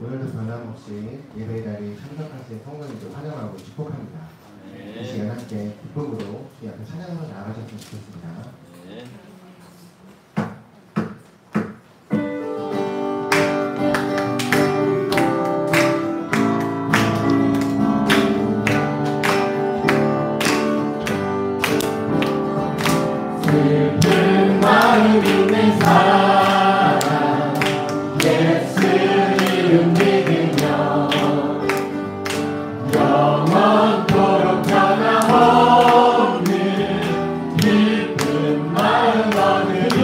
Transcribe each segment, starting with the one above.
오늘도 변함없이 예배의 자리에 참석하신 성도님들 환영하고 축복합니다. 이 시간 함께 기쁨으로 이 앞에 찬양으로 나아가셨으면 좋겠습니다. 슬픈 마음 있는 사람 예수 이름 믿으며 영원토록 변함없는 기쁜 마음 얻으리.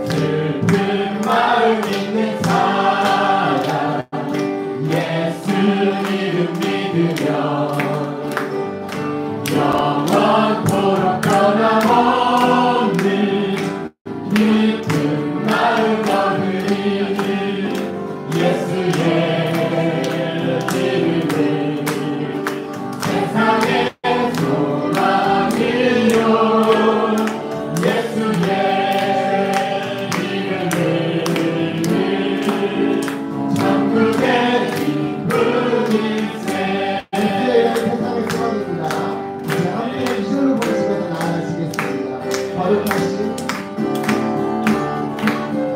슬픈 마음 있는 사람 예수 이름 믿으며 영원토록 변함없는 깊은 마음 얻으리. 예수의 이름은 세상의 소망이요. 예수의 이름은 천국의 기쁨일세. 세상의 소망입니다. 이제 함께 기도를 보시면서 나아가시겠습니다.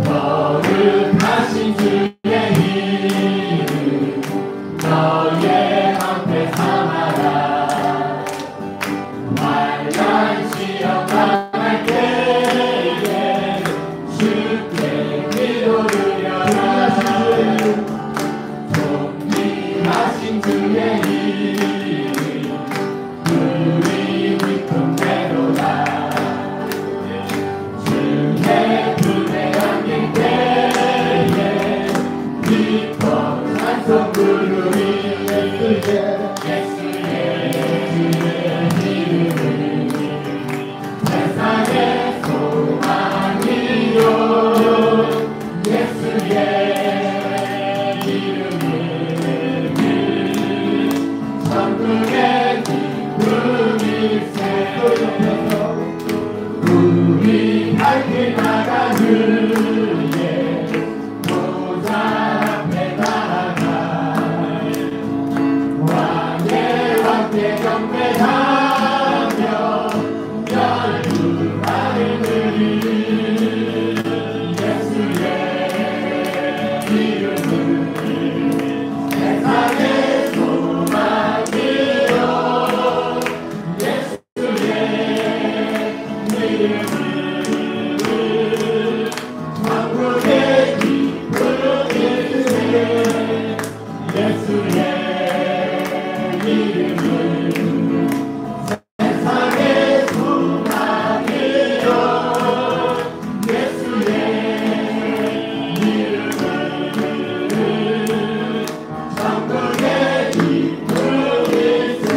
거룩하신 주의 이름 너의 방패 삼아라. 환난 시험 당할 때에 주께 기도드려라. 존귀하신 주의 이름 우리 위품대로다. 주의 품에 안길 때에 기뻐 찬송 부르리. 예수의 이름은 세상의 소망이요. 예수의 이름은 천국의 기쁨일세. 우리 밝게 나가는 예 보좌 앞에 나아가 왕의 왕께 경배하며 열두하늘 드리. 예수의 이름은 세상의 소망이요. 예수의 이름은 천국의 기쁨일세. 예수의 이름은 세상의 소망이요. 예수의 이름은 천국의 기쁨일세.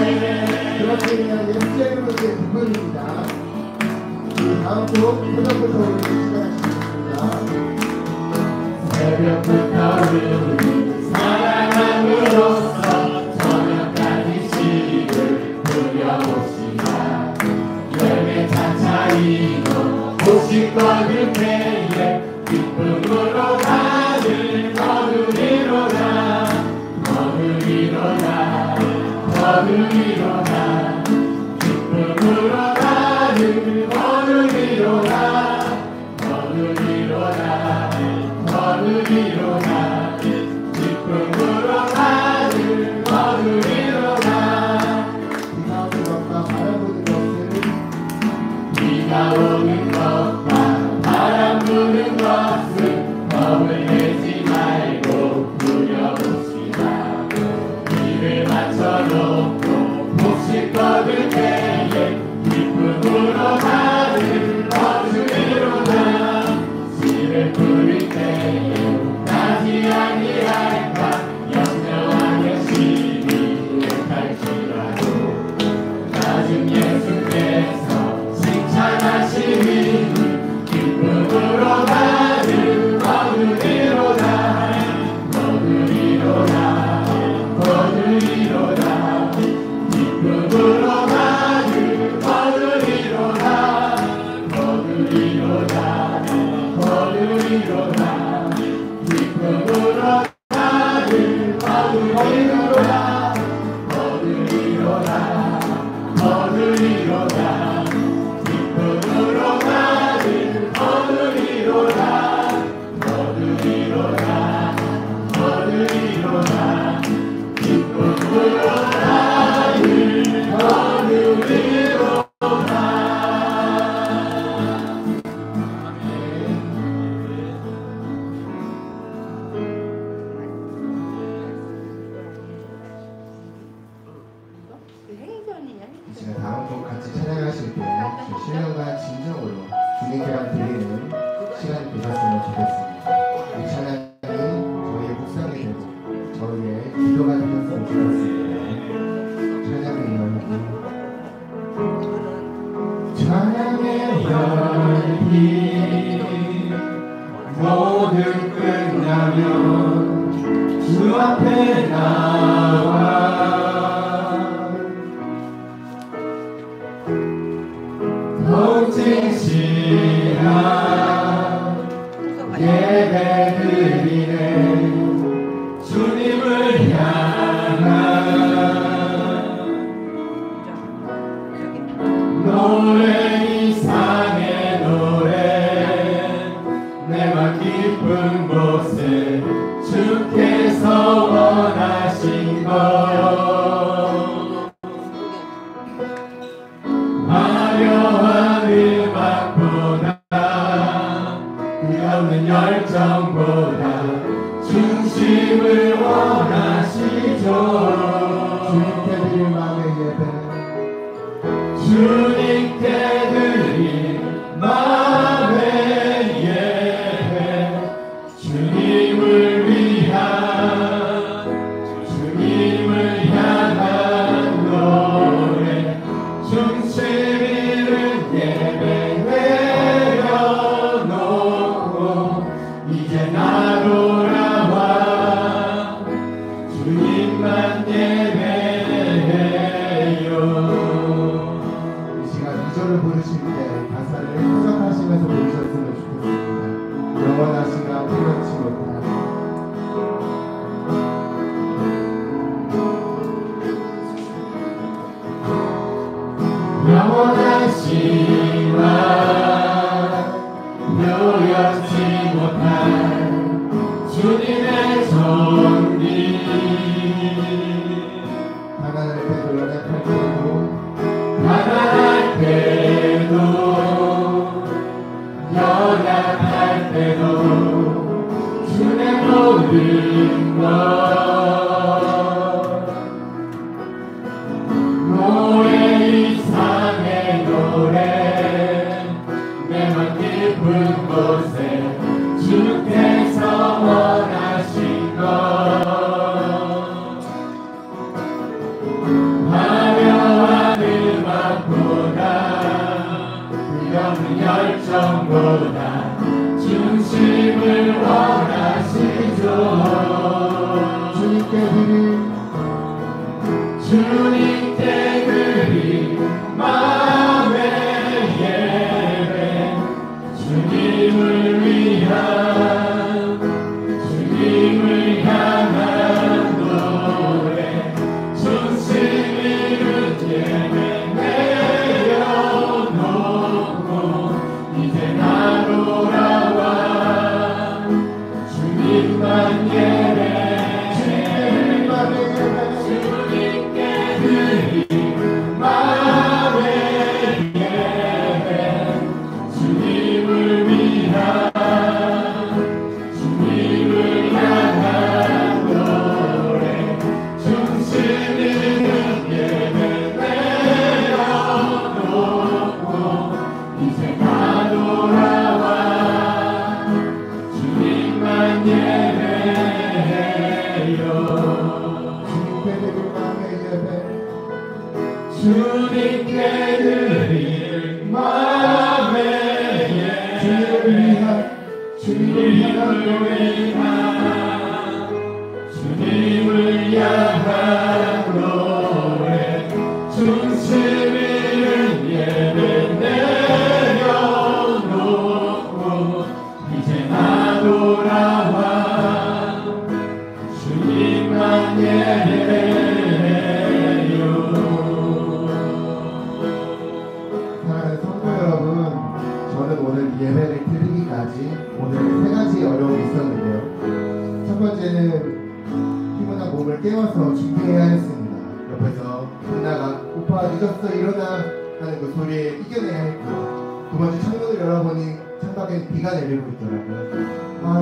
그렇게 그냥 예수의 이름으로 기쁨입니다. 다음 곡 새벽부터 우리 시작하시겠습니다. 새벽부터 우리 사랑함으로써 저녁까지 시를 부려봅시다. 열매 차차이고 곡식 거둘 때에 기쁨으로 나를 거두리로다. 거두리로다. 거두리로다. 기쁨으로 나를 거두리로다. 거두리로다. 거두리로다. 기쁨으로 나를 거두리로다. 비가 오는 것과 바람 부는 것은 겁을 내지 말고 부려봅시다. 이를 맞춰놓고 복식 거둘 때에 기쁨으로 나를 거두리로다. 씨를 뿌릴 때에 다시 아니랄까. 영영하게 심히 부족할지라도 낮은 예수께서 칭찬하시니 기쁨으로 나를 거두리로다. 거두리로다. 거두리로다. 기쁨으로 나를 거두리로다. 거두리로다. 거두리로다. 기쁨으로 진실한 예배 드리네 주님을 향한 노래 이상의 노래 내가 깊은 곳에 주께서 원하신 것 화려한 음악보다 끝없는 열정보다 중심을 원하시죠 주님께 드릴 마음의 예배 주님께 드릴 마음의 예배 주님을 위한 주님을 향한 노래 중심이는 예배 내려놓고 이제 나 돌아와 주님만 예배해요 이 시간 2절을 부르실 때 가사를 해석하시면서 부르셨으면 좋겠습니다. 영원하신가 풀어치 못한 영원하시와 묘연치 못한 주님의 존귀 가난할 때도 연약할 때도 가난할 때도 연약할 때도 주의 모든 것 노래 이상의 노래 내맘 깊은 곳에 주께서 원하신 것 화려한 음악보다 끝없는 열정보다 중심을 원하시죠 주님께 드릴 주님께 드릴 마음의 예배 주님을 위한 주님을 향한 노래 중심이는 예배 내려놓고 이제 나 돌아와 주님만 예배 주님께 드릴 마음의 예배 주님을 위한 주님을 향한 노래 중심 있는 예배 내려놓고 이제 다 돌아와 주님만 예배해요 주님께 드릴 마음의 예배 주님께 드릴 마음의 예배 주님을 위한 주님을 향한 노래 중심 있는 예배 내려놓고 이제 나 돌아와 주님만 예배해요 사랑하는 성도 여러분, 저는 오늘 예배를 드리기까지 오늘 세 가지 어려움이 있었는데요. 첫 번째는 피곤한 몸을 깨워서 준비해야 했습니다. 옆에서 빛나가 오빠 늦었어 일어나 하는 그 소리에 이겨내야 했고, 두 번째 창문을 열어보니 창밖에 비가 내리고 있더라고요.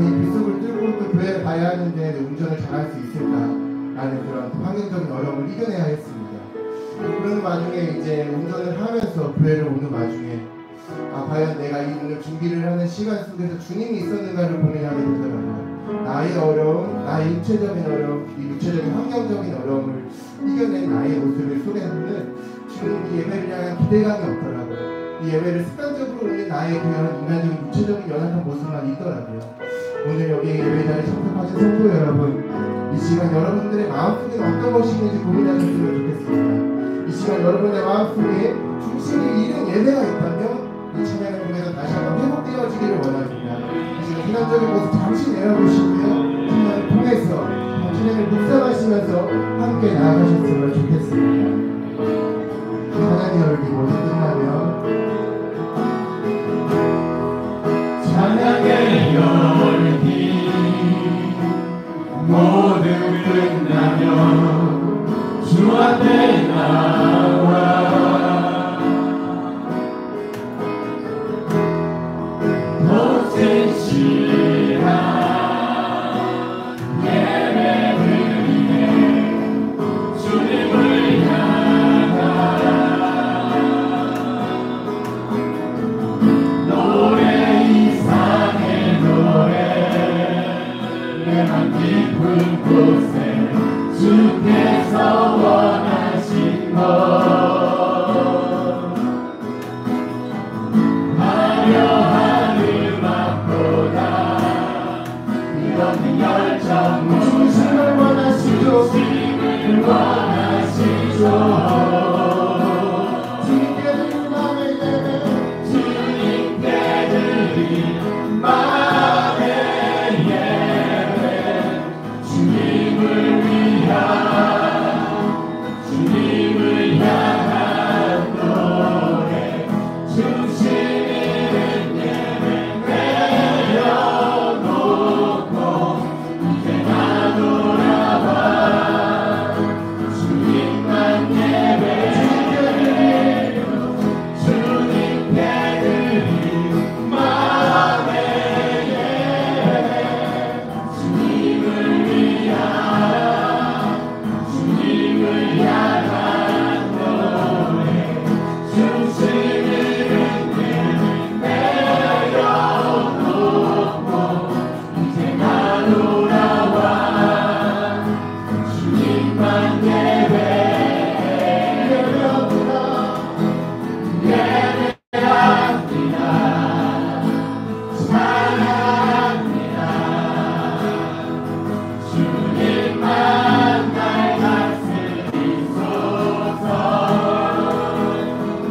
이 빗속을 뚫고 또 교회를 가야 하는데 운전을 잘할 수 있을까 라는 그런 환경적인 어려움을 이겨내야 했습니다. 그런 와중에 이제 운전을 하면서 교회를 오는 와중에 과연 내가 이 오늘 준비를 하는 시간 속에서 주님이 있었는가를 고민하게 되더라고요. 나의 어려움, 나의 육체적인 어려움, 이 육체적인 환경적인 어려움을 이겨낸 나의 모습을 속에서는 주님 이 예배를 향한 기대감이 없더라고요. 이 예배를 습관적으로 오는 나의 그런 인간적인 육체적인 연약한 모습만 있더라고요. 오늘 여기 예배 자리에 참석하신 성도 여러분, 이 시간 여러분들의 마음속에 어떤 것이 있는지 고민하셨으면 좋겠습니다. 이 시간 여러분의 마음속에 중심이 잃은 예배가 있다면 이 찬양을 통해서 다시 한번 회복되어지기를 원합니다. 지금 기념적인 모습 잠시 내려보시고요. 찬양을 통해서 찬양을 묵상하시면서 함께 나아가셨으면 좋겠습니다. 찬양의 열기 모두 끝나면 찬양의 열기 모두 끝나면 주 앞에 나와 모든 시간 예배 드리네 주님을 향한 노래 이상의 노래 내만 깊은 곳에 주께서 원하신 것 화려한 음악보다 이런 열정 중심을 원하시죠. 주님을 원하시죠 주님께 드리는 마음의 예배 주님께 드린 마음의 예배 주님을 향한 노래 중심 있는 예배 내려놓고 이제 나 돌아와 주님만 예배 주님께 드린 마음의 예배 주님을 향한 노래 중심 있는 예배 내려놓고 이제 나 돌아와 주님만 주님만 날 다스리소서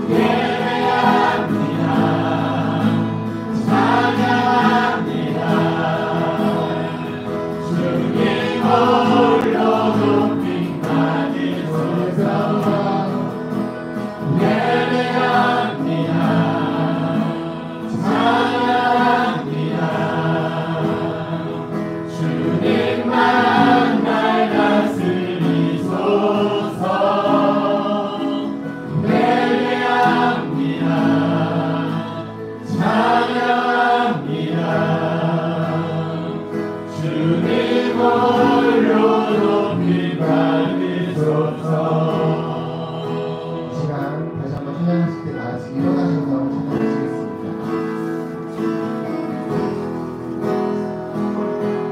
예배합니다 찬양합니다 주님 홀로 높임 받으소서 예배합니다 찬양합니다 주님만 날 다스리소서 예배합니다 찬양합니다 주님 홀로 높임 받으소서 이 시간 다시 한번 찬양하실 때 다같이 일어나셔서 찬양하시겠습니다.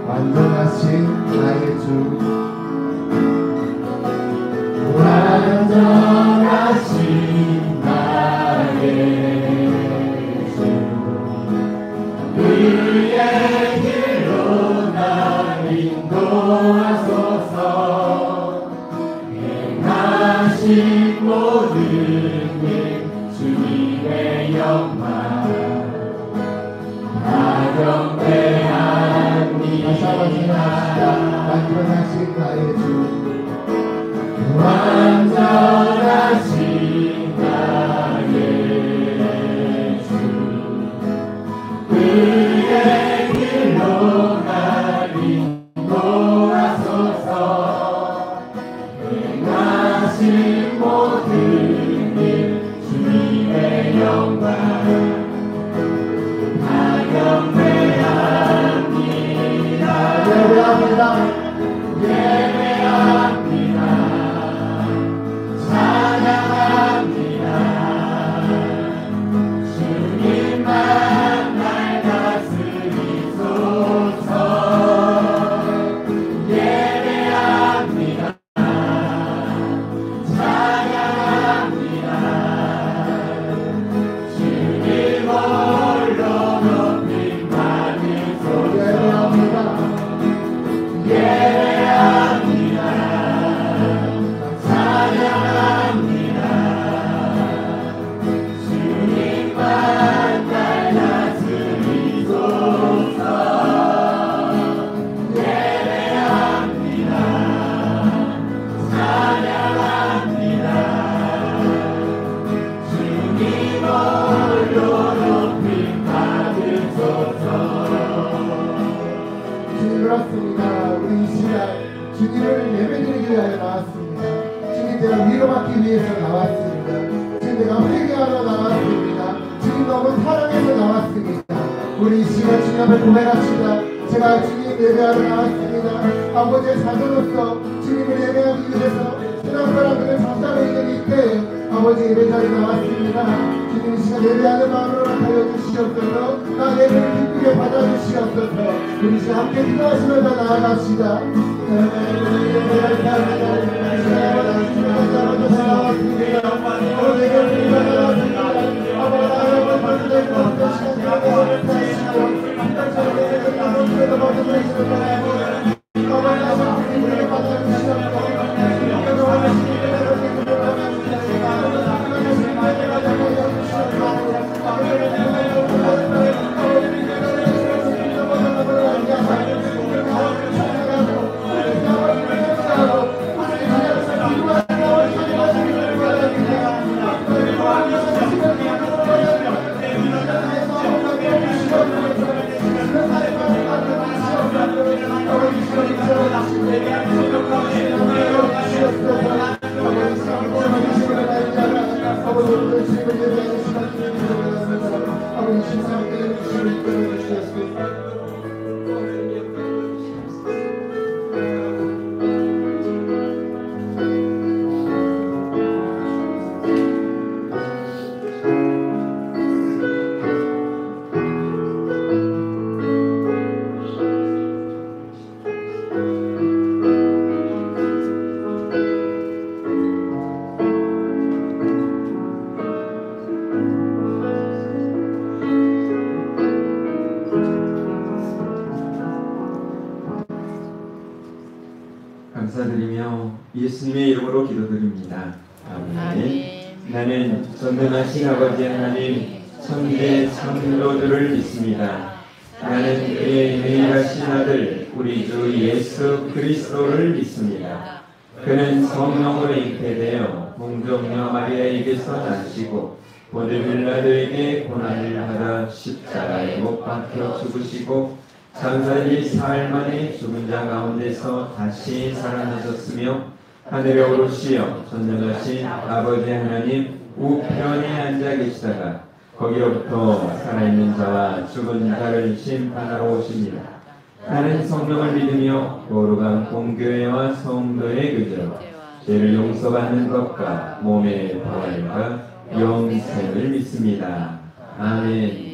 완전하신 나의 주 완전하신 나의 주 그의 길로 날 인도하소서 행하신 모든 일 주님의 영광 나경배합니다 다시 한번 찬양합시다. 완전하신 나의 주 완전하신 나의 주 그의 길로 날 인도하소서 행하신 모든 일 주님의 영광 나경배합니다 예배합니다. 예배합니다 찬양합니다 주님만 날 다스리소서 예배하기 위해서 나왔습니다. 지금 내가 회개하러 나왔습니다. 지금 너무 사랑해서 나왔습니다. 우리 이 시간 주님 앞에 고백합시다. 제가 주님 예배하러 나왔습니다. 아버지의 자녀로서 주님을 예배하기 위해서 세상 사람들을 잡담에 있는 이때 아버지 예배 자리에 나왔습니다. 주님 이 시간 예배하는 마음으로 나타여 주시옵소서. 나 예배를 기쁘게 받아주시옵소서. 우리 시간 함께 기도하시면서 나아갑시다. 감사드리며 예수님의 이름으로 기도드립니다. 아멘. 나는 전능하신 아버지 하나님 천지의 참로들을 믿습니다. 나는 그의 유일하신 아들 우리 주 예수 그리스도를 믿습니다. 그는 성령으로 잉태되어 동정녀 마리아에게서 나시고 본디 빌라도에게 고난을 받아 십자가에 못 박혀 죽으시고 장사일 사흘 만에 죽은 자 가운데서 다시 살아나셨으며 하늘에 오르시어 전능하신 아버지 하나님 우편에 앉아 계시다가 거기로부터 살아있는 자와 죽은 자를 심판하러 오십니다. 나는 성령을 믿으며 거룩한 공교회와 성도의 교제와 죄를 용서받는 것과 몸의 부활과 영생을 믿습니다. 아멘.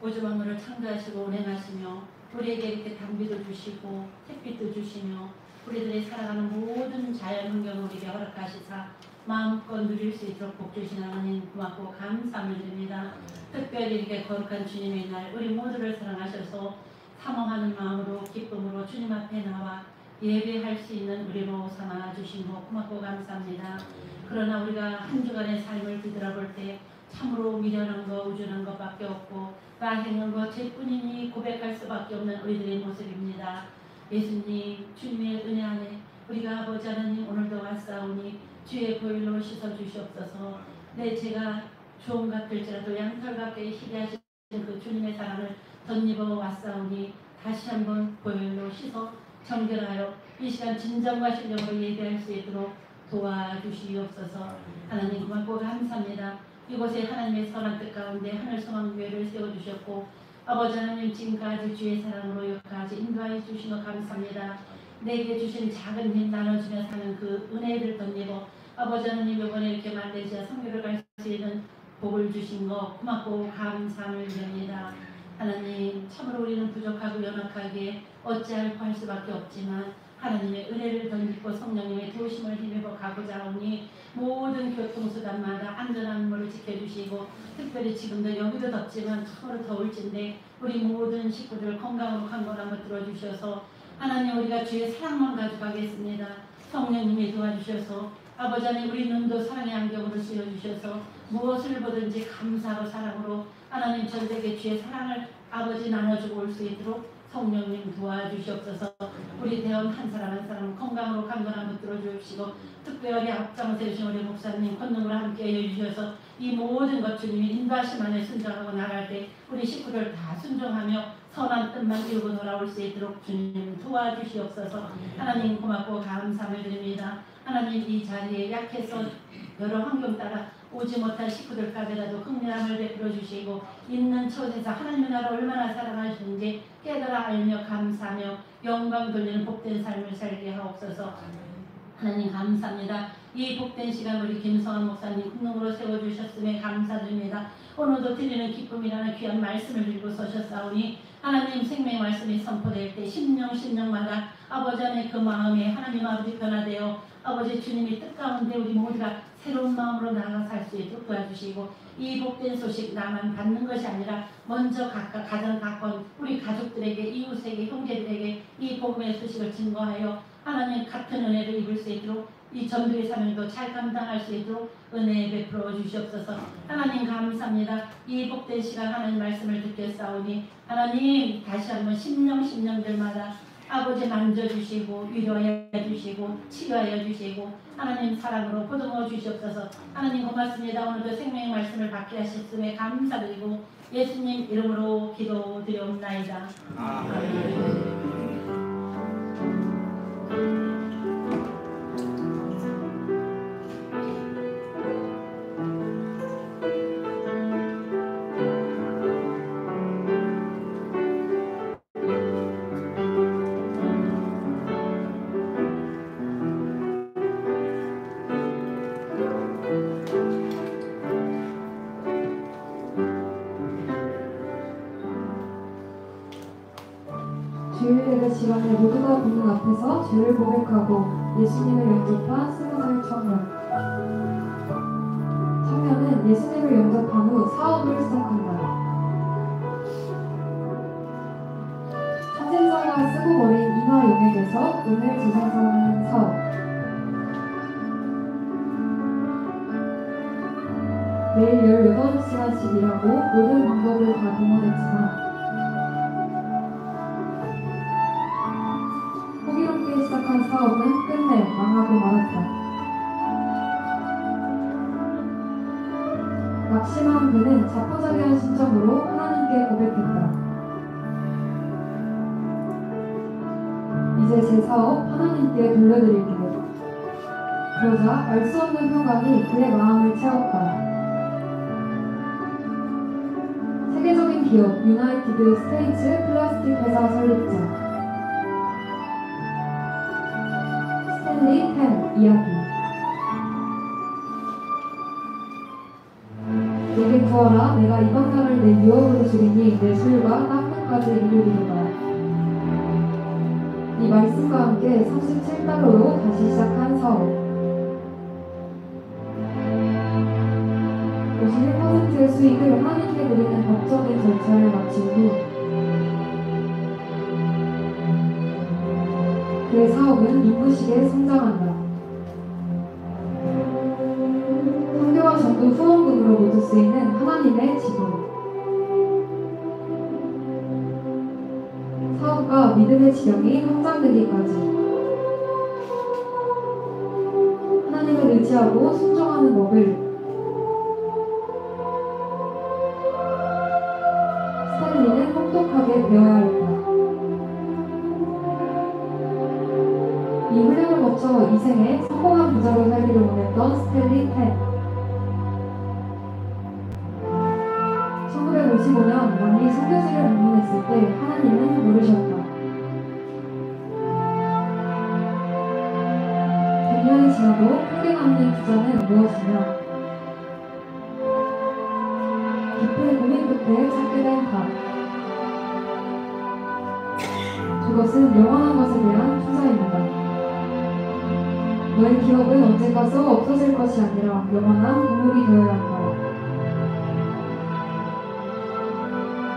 우주 만물을 창조하시고 운행하시며 우리에게 이렇게 담비도 주시고 햇빛도 주시며 우리들이 살아가는 모든 자연 환경을 우리에게 허락하시사 마음껏 누릴 수 있도록 복 주신 하나님 고맙고 감사함을 드립니다. 특별히 이렇게 거룩한 주님의 날 우리 모두를 사랑하셔서 사모하는 마음으로 기쁨으로 주님 앞에 나와 예배할 수 있는 우리로 삼아주신 것 고맙고 감사합니다. 그러나 우리가 한 주간의 삶을 뒤돌아볼 때 참으로 미련한 것 우준한 것밖에 없고 나 행한 것 죄뿐이니 고백할 수밖에 없는 우리들의 모습입니다. 예수님 주님의 은혜 안에 우리가 아버지 하나님 오늘도 왔사오니 주의 보혈로 씻어주시옵소서. 내 죄가 주홍 같을지라도 양털 같게 희게 하신 그 주님의 사랑을 덧입어 왔사오니 다시 한번 보혈로 씻어 정결하여 이 시간 진정과 신령으로 예배할 수 있도록 도와주시옵소서. 하나님 고맙고 감사합니다. 이곳에 하나님의 선한 뜻 가운데 하늘소망교회를 세워주셨고 아버지 하나님 지금까지 주의 사랑으로 여기까지 인도하여 주신 것 감사합니다. 내게 주신 작은 힘 나눠주며 사는 그 은혜를 덧입어 아버지 하나님 이번에 이렇게 말레이시아 선교를 갈 수 있는 복을 주신 것 고맙고 감사함을 드립니다. 하나님 참으로 우리는 부족하고 연약하게 어찌할까 할 수밖에 없지만 하나님의 은혜를 덧입고 성령님의 도우심을 힘입어 가고자 하오니 모든 교통수단마다 안전한 물을 지켜주시고 특별히 지금도 여기도 덥지만 참으로 더울진데 우리 모든 식구들 건강으로 강건함을 들어주셔서 하나님 우리가 주의 사랑만 가져가겠습니다. 성령님이 도와주셔서 아버지 하나님 우리 눈도 사랑의 안경으로 씌워주셔서 무엇을 보든지 감사하고 사랑으로 하나님 전세계 주의 사랑을 아버지 나눠주고 올 수 있도록 성령님 도와주시옵소서. 우리 대원 한 사람 한 사람 건강으로 강건함을 들어주시고 특별히 앞장서 주신 우리 목사님 권능으로 함께 해주셔서 이 모든 것 주님이 인도하심 안에 순종하고 나갈 때 우리 식구들 다 순종하며 선한 뜻만 이루고 돌아올 수 있도록 주님 도와주시옵소서. 하나님 고맙고 감사함을 드립니다. 하나님 이 자리에 약해서 여러 환경 따라 오지 못한 식구들까지라도 극렬함을 베풀어 주시고 있는 처지에서 하나님의 나라 얼마나 사랑하시는지 깨달아 알며 감사하며 영광 돌리는 복된 삶을 살게 하옵소서. 하나님 감사합니다. 이 복된 시간 우리 김성환 목사님 국능으로 세워주셨음에 감사드립니다. 오늘도 드리는 기쁨이라는 귀한 말씀을 들고 서셨사오니 하나님 생명의 말씀이 선포될 때 심령마다 아버지 안에 그 마음에 하나님 아버지 변화되어 아버지 주님이 뜻 가운데 우리 모두가 새로운 마음으로 나아가 살 수 있도록 도와주시고 이 복된 소식 나만 받는 것이 아니라 먼저 가장 가까운 우리 가족들에게 이웃에게 형제들에게 이 복음의 소식을 증거하여 하나님 같은 은혜를 입을 수 있도록 이 전도의 사명도 잘 감당할 수 있도록 은혜 베풀어 주시옵소서. 하나님 감사합니다. 이 복된 시간 하나님 말씀을 듣겠사오니 하나님 다시 한번 심령들마다 아버지 만져주시고 위로해 주시고 치유하여 주시고 하나님 사랑으로 보듬어 주시옵소서. 하나님 고맙습니다. 오늘도 생명의 말씀을 받게 하셨음에 감사드리고 예수님 이름으로 기도드리옵나이다. 주일 예배 시간에 모두가 보는 앞에서 죄를 고백하고 예수님을 영접한 20살 청년은 예수님을 영접한 후 사업을 시작한다. 사진사가 쓰고 버린 인화 용액에서 은을 재생산하는 사업. 매일 18시간씩 일하고 모든 방법을 다 동원했지만 호기롭게 시작한 사업은 끝내 망하고 말았다. 낙심한 그는 자포자기한 심정으로 하나님께 고백했다. 이제 제 사업 하나님께 돌려드릴게요. 그러자 알 수 없는 평강이 그의 마음을 채웠다. 세계적인 기업 유나이티드 스테이츠 플라스틱 회사 설립자 스탠리 펜 이야기. 내게 구하라. 내가 이방가를 내 유업으로 주리니 내 술과 땅끝까지 이르리로다. 이 말씀과 함께 37달러로 다시 시작한 사업. 51%의 수익을 하나님께 드리는 법적인 절차를 마친 후 그의 사업은 눈부시게 성장한다. 선교와 전도 후원금으로 모두 쓰이는 하나님의 지분. 사업과 믿음의 지경이 확장되기까지 하나님을 의지하고 순종하는 법을 스탠리는 혹독하게 배워야 했다. 이 훈련을 거쳐 이 생에 성공한 부자로 살기를 원했던 스탠리 템. 1955년 남미 선교지를 방문했을 때 하나님은 모르셨다. 100년이 지나도 크게 남는 부자는 무엇이냐? 깊은 고민 끝에 찾게 된 답. 그것은 영원한 것에 대한 투자입니다. 너의 기업은 언젠가 썩어 없어질 것이 아니라 영원한 보물이 되어야 한다.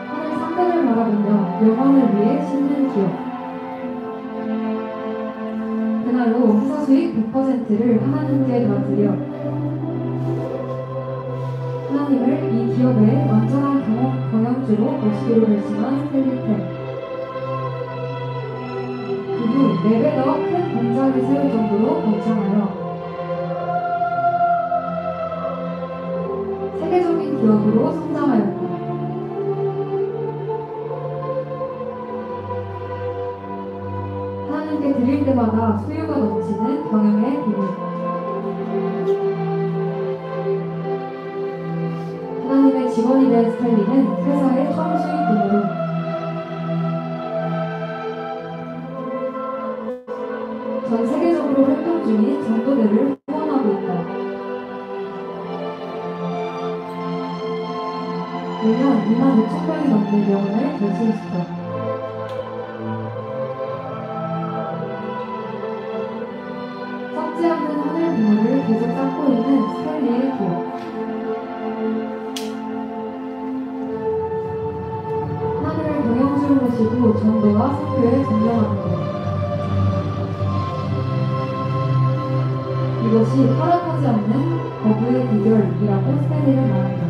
하늘 상대를 바라보며 영원을 위해 심는 기업. 그날로 회사 수익 100%를 하나님께 다 드려 하나님을 이 기업의 완전한 경영주로 모시기로 결심한 스탠리. 그 후 4배 더 큰 공장을 세울 정도로 번창하여 세계적인 기업으로 성장하였다. 하나님께 드릴 때마다 소유가 넘치는 경영의 비밀. 하나님의 직원이 된 스탠리는 회사의 처음 수익금으로 전 세계적으로 활동 중인 전도대를 후원하고 있다. 매년 25,000명이 넘는 병원을 결승시켜 썩지 않는 하늘 부모를 계속 쌓고 있는 스탠리의 기업. 하나님을 경영주로 모시고 전도와 선교에 전념하는 것. 이것이 허락하지 않는 거부의 비결이라고 스탠리는 말한다.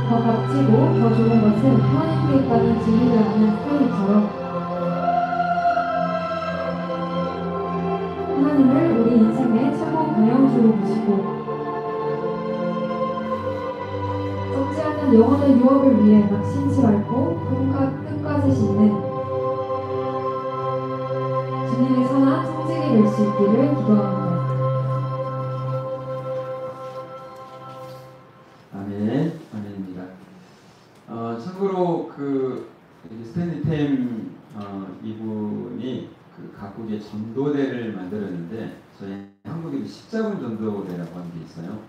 더 값지고 더 좋은 것은 하나님께 있다는 진리를 아는 스탠리처럼 하나님을 우리 인생의 최고 경영주로 모시고 썩지 않는 영원의 유업을 위해 낙심치 말고 끝까지 싣는 주님의 선한 성직이 될 수 있기를 기도합니다. 아멘, 아멘입니다. 참고로 스탠리 템 이분이 각국의 전도대를 만들었는데 저희 한국에도 십자군 전도대라고 하는 게 있어요.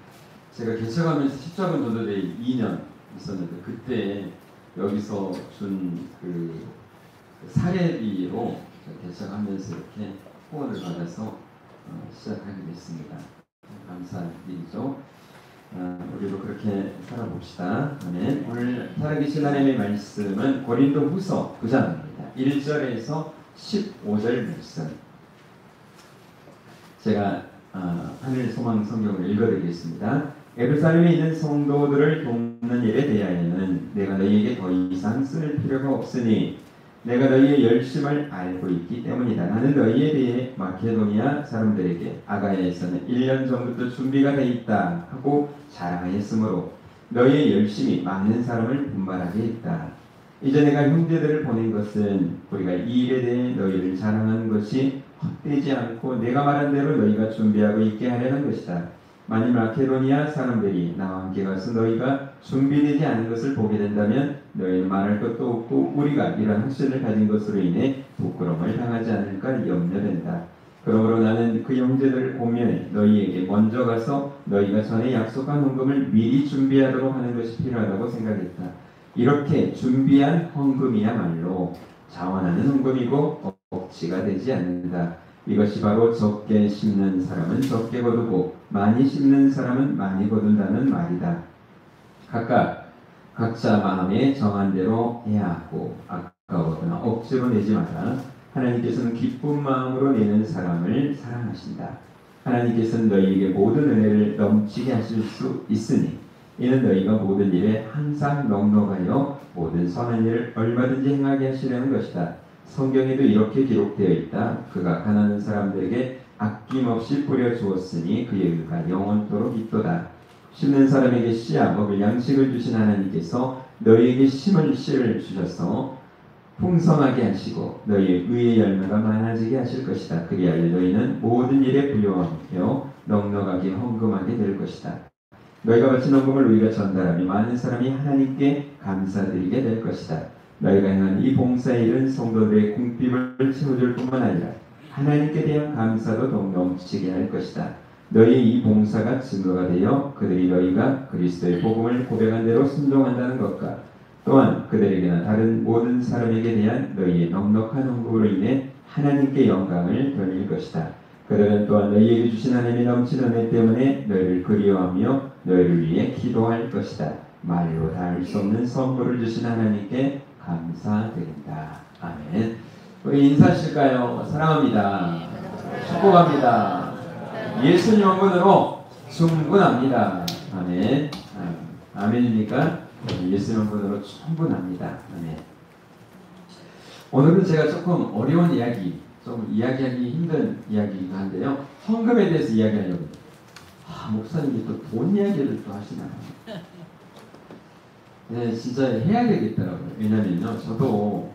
제가 개척하면서 십자군 전도대 2년 있었는데 그때 여기서 준 사례비로 개척하면서 이렇게 후원을 받아서 시작하게 됐습니다. 감사드리죠. 우리도 그렇게 살아봅시다. 아멘. 오늘 살아계신 하나님의 말씀은 고린도 후서 9장입니다. 1절에서 15절 말씀. 제가 하늘 소망 성경을 읽어드리겠습니다. 예루살렘에 있는 성도들을 돕는 일에 대하여는 내가 너희에게 더 이상 쓸 필요가 없으니 내가 너희의 열심을 알고 있기 때문이다. 나는 너희에 대해 마케도니아 사람들에게 아가야에서는 1년 전부터 준비가 돼 있다 하고 자랑하였으므로 너희의 열심이 많은 사람을 분발하게 했다. 이제 내가 형제들을 보낸 것은 우리가 이 일에 대해 너희를 자랑하는 것이 헛되지 않고 내가 말한 대로 너희가 준비하고 있게 하려는 것이다. 만일 마케도니아 사람들이 나와 함께 가서 너희가 준비되지 않은 것을 보게 된다면 너희는 말할 것도 없고 우리가 이런 확신을 가진 것으로 인해 부끄러움을 당하지 않을까 염려된다. 그러므로 나는 그 형제들을 공면해 너희에게 먼저 가서 너희가 전에 약속한 헌금을 미리 준비하도록 하는 것이 필요하다고 생각했다. 이렇게 준비한 헌금이야말로 자원하는 헌금이고 억지가 되지 않는다. 이것이 바로 적게 심는 사람은 적게 거두고 많이 심는 사람은 많이 거둔다는 말이다. 각자 마음에 정한 대로 해야 하고 아까워거나 억지로 내지 마라. 하나님께서는 기쁜 마음으로 내는 사람을 사랑하신다. 하나님께서는 너희에게 모든 은혜를 넘치게 하실 수 있으니 이는 너희가 모든 일에 항상 넉넉하여 모든 선한 일을 얼마든지 행하게 하시려는 것이다. 성경에도 이렇게 기록되어 있다. 그가 가난한 사람들에게 아낌없이 뿌려주었으니 그의 의가 영원토록 있도다. 심는 사람에게 씨야 먹을 양식을 주신 하나님께서 너희에게 심을 씨를 주셔서 풍성하게 하시고 너희의 의의 열매가 많아지게 하실 것이다. 그리하여 너희는 모든 일에 부요하며 넉넉하게 헌금하게 될 것이다. 너희가 바친 헌금을 우리가 전달하며 많은 사람이 하나님께 감사드리게 될 것이다. 너희가 행한 이 봉사의 일은 성도들의 궁핍을 채워줄 뿐만 아니라 하나님께 대한 감사도 더욱 넘치게 할 것이다. 너희의 이 봉사가 증거가 되어 그들이 너희가 그리스도의 복음을 고백한 대로 순종한다는 것과 또한 그들에게나 다른 모든 사람에게 대한 너희의 넉넉한 헌금으로 인해 하나님께 영광을 돌릴 것이다. 그들은 또한 너희에게 주신 하나님의 넘치는 은혜 때문에 너희를 그리워하며 너희를 위해 기도할 것이다. 말로 닿을 수 없는 선물을 주신 하나님께 감사드린다. 아멘. 우리 인사하실까요? 사랑합니다. 축복합니다. 예수님 헌금으로 충분합니다. 아멘. 아멘입니까? 예수님 헌금으로 충분합니다. 아멘. 오늘은 제가 조금 어려운 이야기, 좀 이야기하기 힘든 이야기이기도 한데요. 헌금에 대해서 이야기하려고 합니다. 목사님이 또 돈 이야기를 또 하시나요? 네, 진짜 해야 되겠더라고요. 왜냐면요, 저도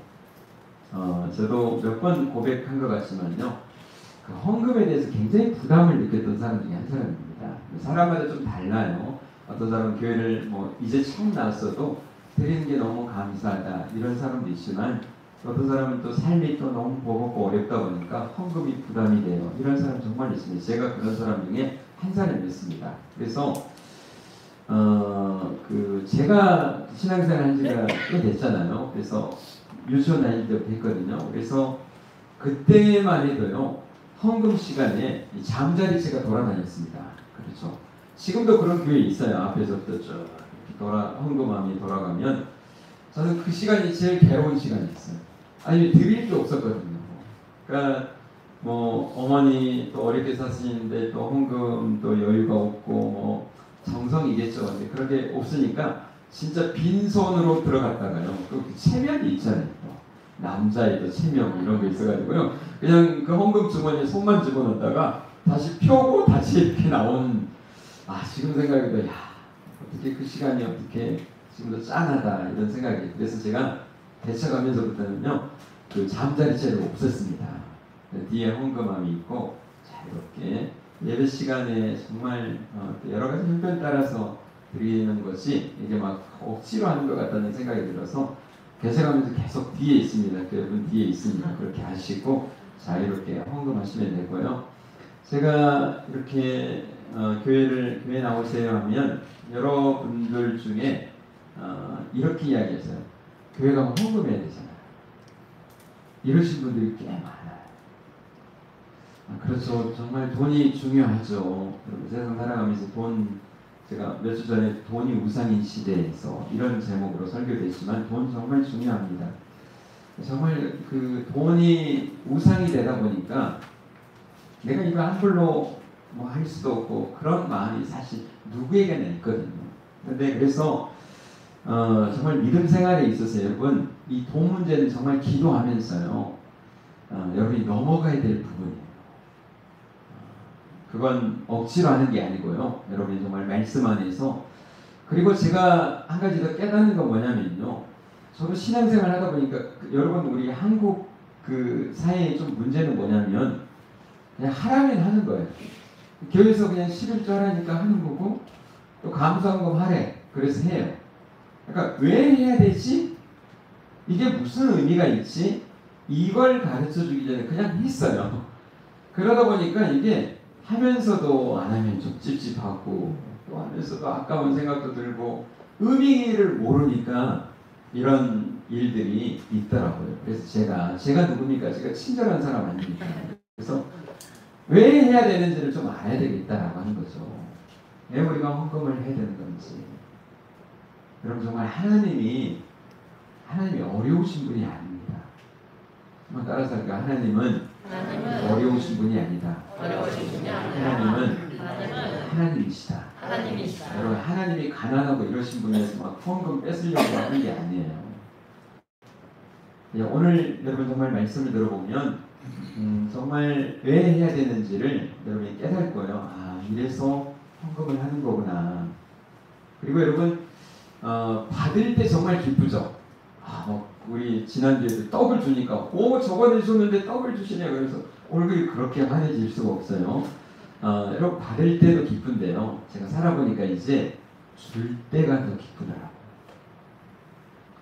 몇 번 고백한 것 같지만요, 그 헌금에 대해서 굉장히 부담을 느꼈던 사람 중에 한 사람입니다. 사람마다 좀 달라요. 어떤 사람은 교회를 이제 처음 나왔어도 드리는 게 너무 감사하다 이런 사람도 있지만 어떤 사람은 또 삶이 또 너무 버겁고 어렵다 보니까 헌금이 부담이 돼요. 이런 사람 정말 있습니다. 제가 그런 사람 중에 한 사람이었습니다. 그래서 제가 신앙생활 한 지가 꽤 됐잖아요. 그래서 유치원 다닐 때부터 했거든요. 그래서 그때만 해도요, 헌금 시간에 잠자리채가 돌아다녔습니다. 그렇죠. 지금도 그런 교회 있어요. 앞에서부터 쭉 헌금함이 돌아가면 저는 그 시간이 제일 괴로운 시간이었어요. 아니, 드릴 게 없었거든요. 그러니까 어머니 또 어렵게 사시는데 또 헌금 또 여유가 없고 정성이겠죠. 근데 그런 게 없으니까 진짜 빈손으로 들어갔다가요. 그 체면이 있잖아요. 남자애도 체면 이런 거 있어가지고요. 그냥 그 헌금 주머니에 손만 집어넣다가 다시 펴고 다시 이렇게 나온. 지금 생각해도 어떻게 그 시간이 어떻게 지금도 짠하다 이런 생각이. 그래서 제가 대처가면서부터는요, 그 잠자리채를 없앴습니다. 뒤에 헌금함이 있고 자유롭게 예배 시간에 정말 여러 가지 형편 따라서 드리는 것이 이게 막 억지로 하는 것 같다는 생각이 들어서 개척하면서 계속 뒤에 있습니다. 여러분 뒤에 있으니까 그렇게 하시고 자유롭게 헌금하시면 되고요. 제가 이렇게 교회 나오세요 하면 여러분들 중에 이렇게 이야기했어요. 교회 가면 헌금해야 되잖아요. 이러신 분들이 꽤 많아요. 그렇죠. 정말 돈이 중요하죠. 세상 살아가면서 제가 몇 주 전에 돈이 우상인 시대에서 이런 제목으로 설교됐지만 돈 정말 중요합니다. 정말 그 돈이 우상이 되다 보니까 내가 이거 함부로 할 수도 없고 그런 마음이 사실 누구에게나 있거든요. 근데 그래서 정말 믿음 생활에 있어서 여러분 이 돈 문제는 정말 기도하면서요, 여러분이 넘어가야 될 부분이에요. 그건 억지로 하는 게 아니고요. 여러분이 정말 말씀 안에서. 그리고 제가 한 가지 더 깨닫는 건 뭐냐면요, 저도 신앙생활 하다 보니까 여러분 우리 한국 그 사회의 좀 문제는 뭐냐면 그냥 하라면 하는 거예요. 교회에서 그냥 11조 하라니까 하는 거고 또 감사헌금 하래. 그래서 해요. 그러니까 왜 해야 되지? 이게 무슨 의미가 있지? 이걸 가르쳐 주기 전에 그냥 했어요. 그러다 보니까 이게 하면서도 안 하면 좀 찝찝하고 또 하면서도 아까운 생각도 들고 의미를 모르니까 이런 일들이 있더라고요. 그래서 제가 누굽니까? 제가 친절한 사람 아닙니까? 그래서 왜 해야 되는지를 좀 알아야 되겠다라고 하는 거죠. 왜 우리가 헌금을 해야 되는 건지. 여러분 정말 하나님이 어려우신 분이 아닙니다. 정말 따라서 할까? 하나님은 어려우신 분이 아니다. 하나님은 하나님이시다. 여러분 하나님이 가난하고 이러신 분이어서 막 후원금 뺏으려고 하는 게 아니에요. 오늘 여러분 정말 말씀을 들어보면 정말 왜 해야 되는지를 여러분이 깨달을 거예요. 아 이래서 헌금을 하는 거구나. 그리고 여러분 받을 때 정말 기쁘죠. 우리 지난주에도 떡을 주니까 저번에 줬는데 떡을 주시냐 그래서 얼굴이 그렇게 환해질 수가 없어요. 여러분 받을 때도 기쁜데요. 제가 살아보니까 이제 줄 때가 더 기쁘더라고요.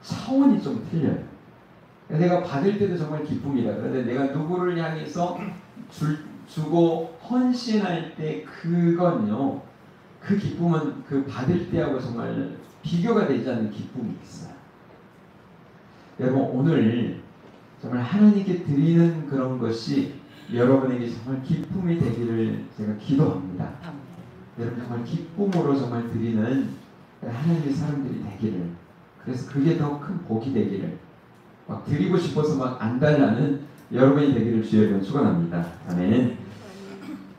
차원이 좀 틀려요. 내가 받을 때도 정말 기쁨이다. 그런데 내가 누구를 향해서 주고 헌신할 때 그건요. 그 기쁨은 그 받을 때하고 정말 비교가 되지 않는 기쁨이 있어요. 여러분 오늘 정말 하나님께 드리는 그런 것이 여러분에게 정말 기쁨이 되기를 제가 기도합니다. 여러분 정말 기쁨으로 정말 드리는 하나님의 사람들이 되기를, 그래서 그게 더 큰 복이 되기를, 막 드리고 싶어서 막 안 달라는 여러분이 되기를 주의 이름 축원합니다. 아멘.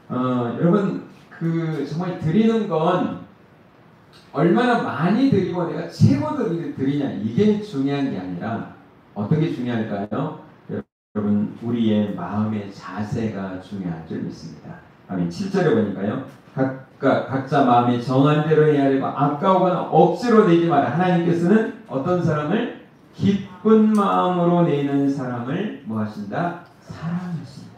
여러분 정말 드리는 건 얼마나 많이 드리고 내가 최고 드리냐 이게 중요한 게 아니라 어떤 게 중요할까요? 여러분 우리의 마음의 자세가 중요한 줄 믿습니다. 아멘. 7절에 보니까요. 각자 마음에 정한 대로 해야 되고 아까우거나 억지로 내지 마라. 하나님께서는 어떤 사람을 기쁜 마음으로 내는 사람을 뭐 하신다? 사랑하신다.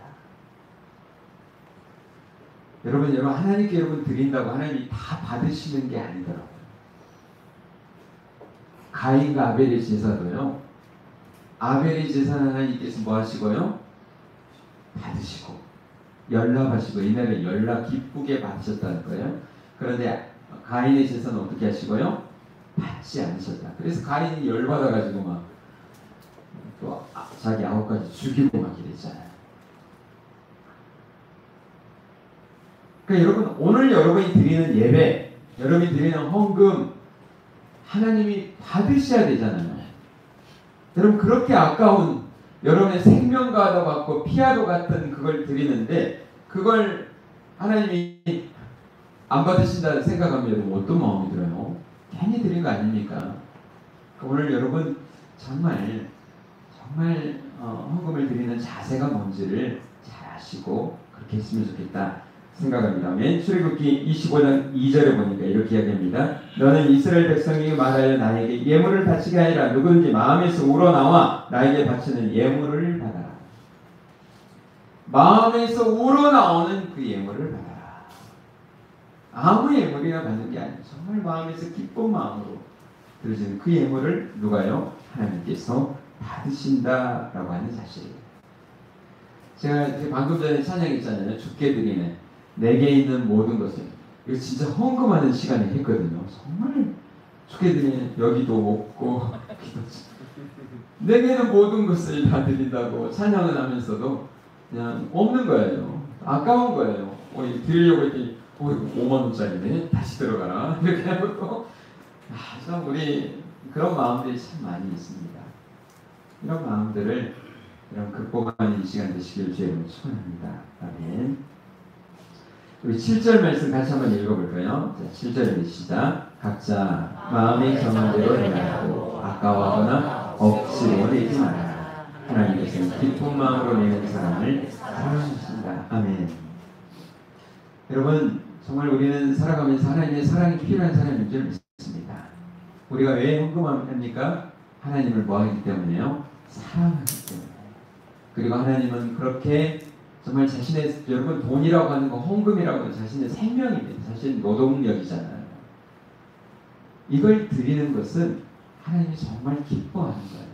여러분 하나님께 드린다고 하나님이 다 받으시는 게 아니더라고요. 가인과 아벨의 제사도요. 아벨의 제사는 하나님께서 뭐 하시고요? 받으시고 연락하시고 이날에 연락 기쁘게 받으셨다는 거예요. 그런데 가인의 제사는 어떻게 하시고요? 받지 않으셨다. 그래서 가인이 열받아가지고 막 또 자기 9가지 죽이고 막 이랬잖아요. 그러니까 여러분 오늘 여러분이 드리는 예배, 여러분이 드리는 헌금 하나님이 받으셔야 되잖아요. 여러분 그렇게 아까운 여러분의 생명과도 같고 피와도 같은 그걸 드리는데 그걸 하나님이 안 받으신다 생각하면 여러분 어떤 마음이 들어요? 괜히 드린 거 아닙니까? 오늘 여러분 정말 헌금을 드리는 자세가 뭔지를 잘 아시고 그렇게 했으면 좋겠다 생각합니다. 아멘. 출애굽기 25장 2절에 보니까 이렇게 이야기합니다. 너는 이스라엘 백성에게 말하여 나에게 예물을 바치게 하리라. 누구든지 마음에서 우러나와 나에게 바치는 예물을 받아라. 마음에서 우러나오는 그 예물을 받아라. 아무 예물이나 받는 게 아니에요. 정말 마음에서 기쁜 마음으로 드려지는 그 예물을 누가요? 하나님께서 받으신다라고 하는 사실이에요. 제가 방금 전에 찬양했잖아요. 주께 드리는 내게 있는 모든 것을. 이거 진짜 헌금하는 시간에 했거든요. 정말 주께 드리는 여기도 없고 내게 있는 모든 것을 다 드린다고 찬양을 하면서도 그냥 없는 거예요. 아까운 거예요. 드리려고 했더니 5만원짜리네 다시 들어가라 이렇게 하고 또 참 우리 그런 마음들이 참 많이 있습니다. 이런 마음들을 이런 극복하는 이 시간 되시길 주의 이름으로 축원합니다. 아멘. 우리 7절 말씀 같이 한번 읽어볼까요? 자, 7절에 시작. 각자 마음에 정한 대로 해야 하고 아까워하거나 억지로 내지 말아라. 하나님께서는 기쁜 마음으로 내는 사람을 사랑하신다. 아멘. 여러분 정말 우리는 살아가면서 하나님의 사랑이 필요한 사람인 줄 믿습니다. 우리가 왜 헌금합니까? 하나님을 뭐하기 때문에요? 사랑하기 때문에. 그리고 하나님은 그렇게 정말 자신의 여러분 돈이라고 하는 거 헌금이라고 하는 자신의 생명입니다. 자신의 노동력이잖아요. 이걸 드리는 것은 하나님이 정말 기뻐하는 거예요.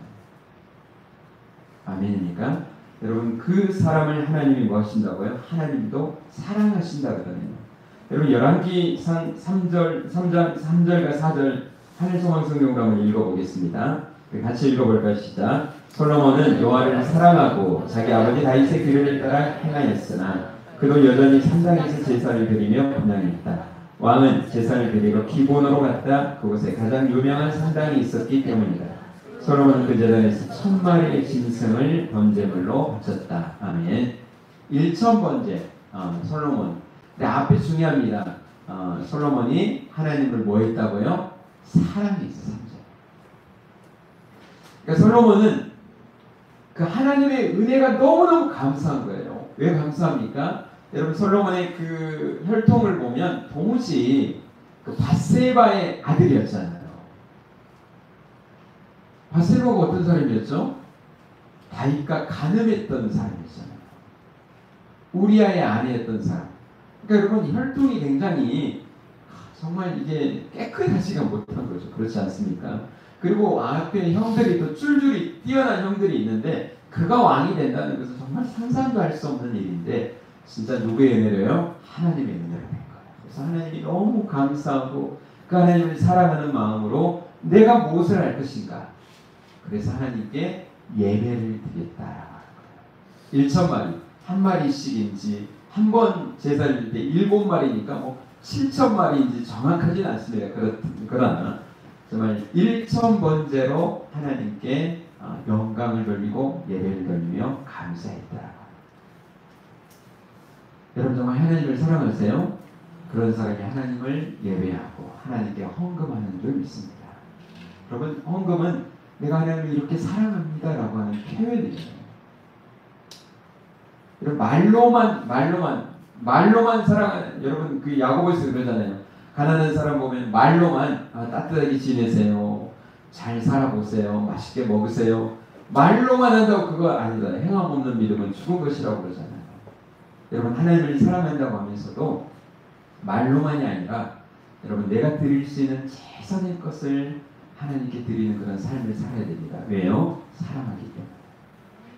아멘입니까? 여러분 그 사람을 하나님이 뭐 하신다고요? 하나님도 사랑하신다 그러네요. 여러분 열왕기상 3절과 4절 하늘소망 성경으로 한번 읽어보겠습니다. 같이 읽어볼까요? 시작. 솔로몬은 여호와를 사랑하고 자기 아버지 다윗의 규례를 따라 행하였으나 그도 여전히 산당에서 제사를 드리며 분향했다. 왕은 제사를 드리러 기본으로 갔다. 그곳에 가장 유명한 산당이 있었기 때문이다. 솔로몬은 그 제단에서 1000마리의 짐승을 번제물로 바쳤다. 아멘. 1000번제 솔로몬. 근데 앞에 중요합니다. 솔로몬이 하나님을 뭐 했다고요? 사랑했어. 그러니까 솔로몬은 그 하나님의 은혜가 너무너무 감사한 거예요. 왜 감사합니까? 여러분 솔로몬의 그 혈통을 보면 도무지 그 밧세바의 아들이었잖아요. 밧세바가 어떤 사람이었죠? 다윗과 간음했던 사람이었잖아요. 우리아의 아내였던 사람. 그러니까 여러분 혈통이 굉장히 정말 이게 깨끗하지가 못한 거죠. 그렇지 않습니까? 그리고 앞에 형들이 또 줄줄이 뛰어난 형들이 있는데 그가 왕이 된다는 것은 정말 상상도 할 수 없는 일인데 진짜 누구의 은혜로요? 하나님의 은혜로 된 거예요. 그래서 하나님이 너무 감사하고 그 하나님을 사랑하는 마음으로 내가 무엇을 할 것인가? 그래서 하나님께 예배를 드리겠다라고 하는 거예요. 1000마리, 한 마리씩인지 한 번 제사를 드릴 때 7마리니까 뭐 7000마리인지 정확하진 않습니다. 그러나 정말 1000번제로 하나님께 영광을 돌리고 예배를 돌리며 감사했다. 여러분 정말 하나님을 사랑하세요? 그런 사람이 하나님을 예배하고 하나님께 헌금하는 줄 믿습니다. 여러분 헌금은 내가 하나님을 이렇게 사랑합니다 라고 하는 표현이에요. 여러분 말로만 사랑하는, 여러분 그 야고보에서 그러잖아요. 가난한 사람 보면 말로만 따뜻하게 지내세요, 잘 살아보세요, 맛있게 먹으세요, 말로만 한다고 그거 아니잖아요. 행함 없는 믿음은 죽은 것이라고 그러잖아요. 여러분 하나님을 사랑한다고 하면서도 말로만이 아니라 여러분 내가 드릴 수 있는 최선의 것을 하나님께 드리는 그런 삶을 살아야 됩니다. 왜요? 사랑하기 때문에.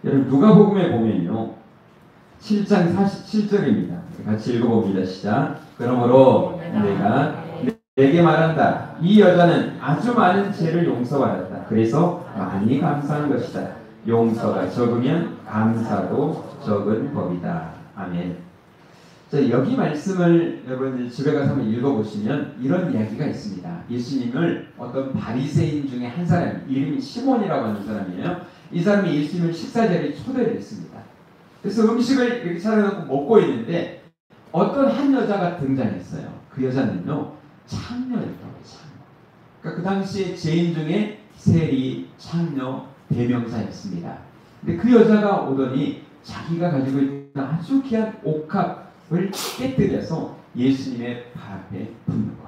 여러분 누가복음에 보면요 7장 47절입니다. 같이 읽어봅니다. 시작. 그러므로 내가 내게 말한다. 이 여자는 아주 많은 죄를 용서받았다. 그래서 많이 감사한 것이다. 용서가 적으면 감사도 적은 법이다. 아멘. 자, 여기 말씀을 여러분 집에 가서 한번 읽어보시면 이런 이야기가 있습니다. 예수님을 어떤 바리새인 중에 한 사람, 이름이 시몬이라고 하는 사람이에요. 이 사람이 예수님을 식사 자리에 초대를 했습니다. 그래서 음식을 이렇게 차려놓고 먹고 있는데 어떤 한 여자가 등장했어요. 그 여자는요 창녀였다고. 창녀. 그러니까 그 당시에 죄인 중에 세리, 창녀, 대명사였습니다. 근데 그 여자가 오더니 자기가 가지고 있는 아주 귀한 옥합을 깨뜨려서 예수님의 발 앞에 붓는 거예요.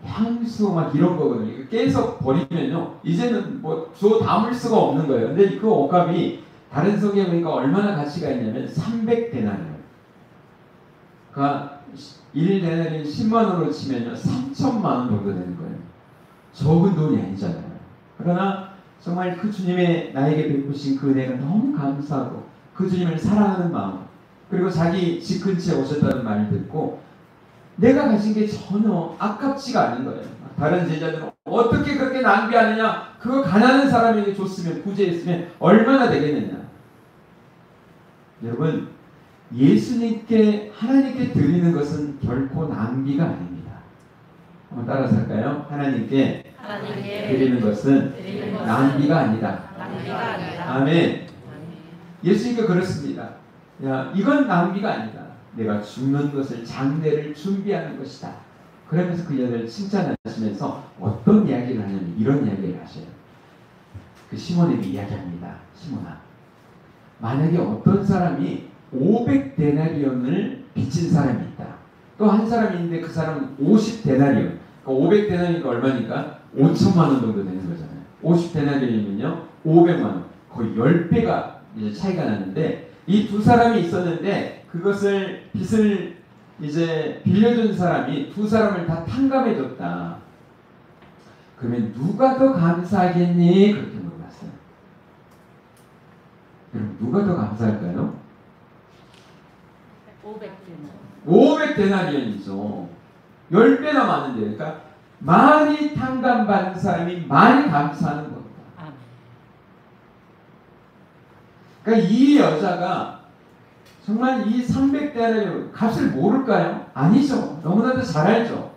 향수 막 이런 거거든요. 깨서 버리면요 이제는 뭐 주워 담을 수가 없는 거예요. 근데 그 옥합이 다른 성경에 보니까 얼마나 가치가 있냐면 300데나리온. 그러니까 1데나리온 10만원으로 치면요 3천만원 정도 되는 거예요. 적은 돈이 아니잖아요. 그러나 정말 그 주님의 나에게 베푸신 그 은혜가 너무 감사하고 그 주님을 사랑하는 마음, 그리고 자기 집 근처에 오셨다는 말을 듣고 내가 가진 게 전혀 아깝지가 않은 거예요. 다른 제자들은 어떻게 그렇게 낭비하느냐, 그거 가난한 사람에게 줬으면, 구제했으면 얼마나 되겠느냐. 여러분 예수님께, 하나님께 드리는 것은 결코 낭비가 아닙니다. 한번 따라서 할까요? 하나님께 드리는 것은 낭비가 아니다. 아멘. 예수님께 그렇습니다. 야, 이건 낭비가 아니다. 내가 죽는 것을, 장례를 준비하는 것이다. 그러면서 그 여자를 칭찬하시면서 어떤 이야기를 하냐면 이런 이야기를 하셔요. 그 시몬에게 이야기합니다. 시몬아, 만약에 어떤 사람이 500데나리온을 빚진 사람이 있다. 또 한 사람이 있는데 그 사람은 50데나리온. 그러니까 500데나리온이니까 얼마니까? 5천만 원 정도 되는 거잖아요. 50데나리온이면요 500만 원. 거의 10배가 이제 차이가 나는데 이 두 사람이 있었는데 그것을 빚을 이제 빌려준 사람이 두 사람을 다 탕감해줬다. 그러면 누가 더 감사하겠니? 그렇게 물어봤어요. 그럼 누가 더 감사할까요? 500대는 500데나리온이죠. 10배나 많은데, 그러니까 많이 탕감받은 사람이 많이 감사하는 겁니다. 아멘. 그러니까 이 여자가 정말 이 300데나리온 값을 모를까요? 아니죠. 너무나도 잘 알죠.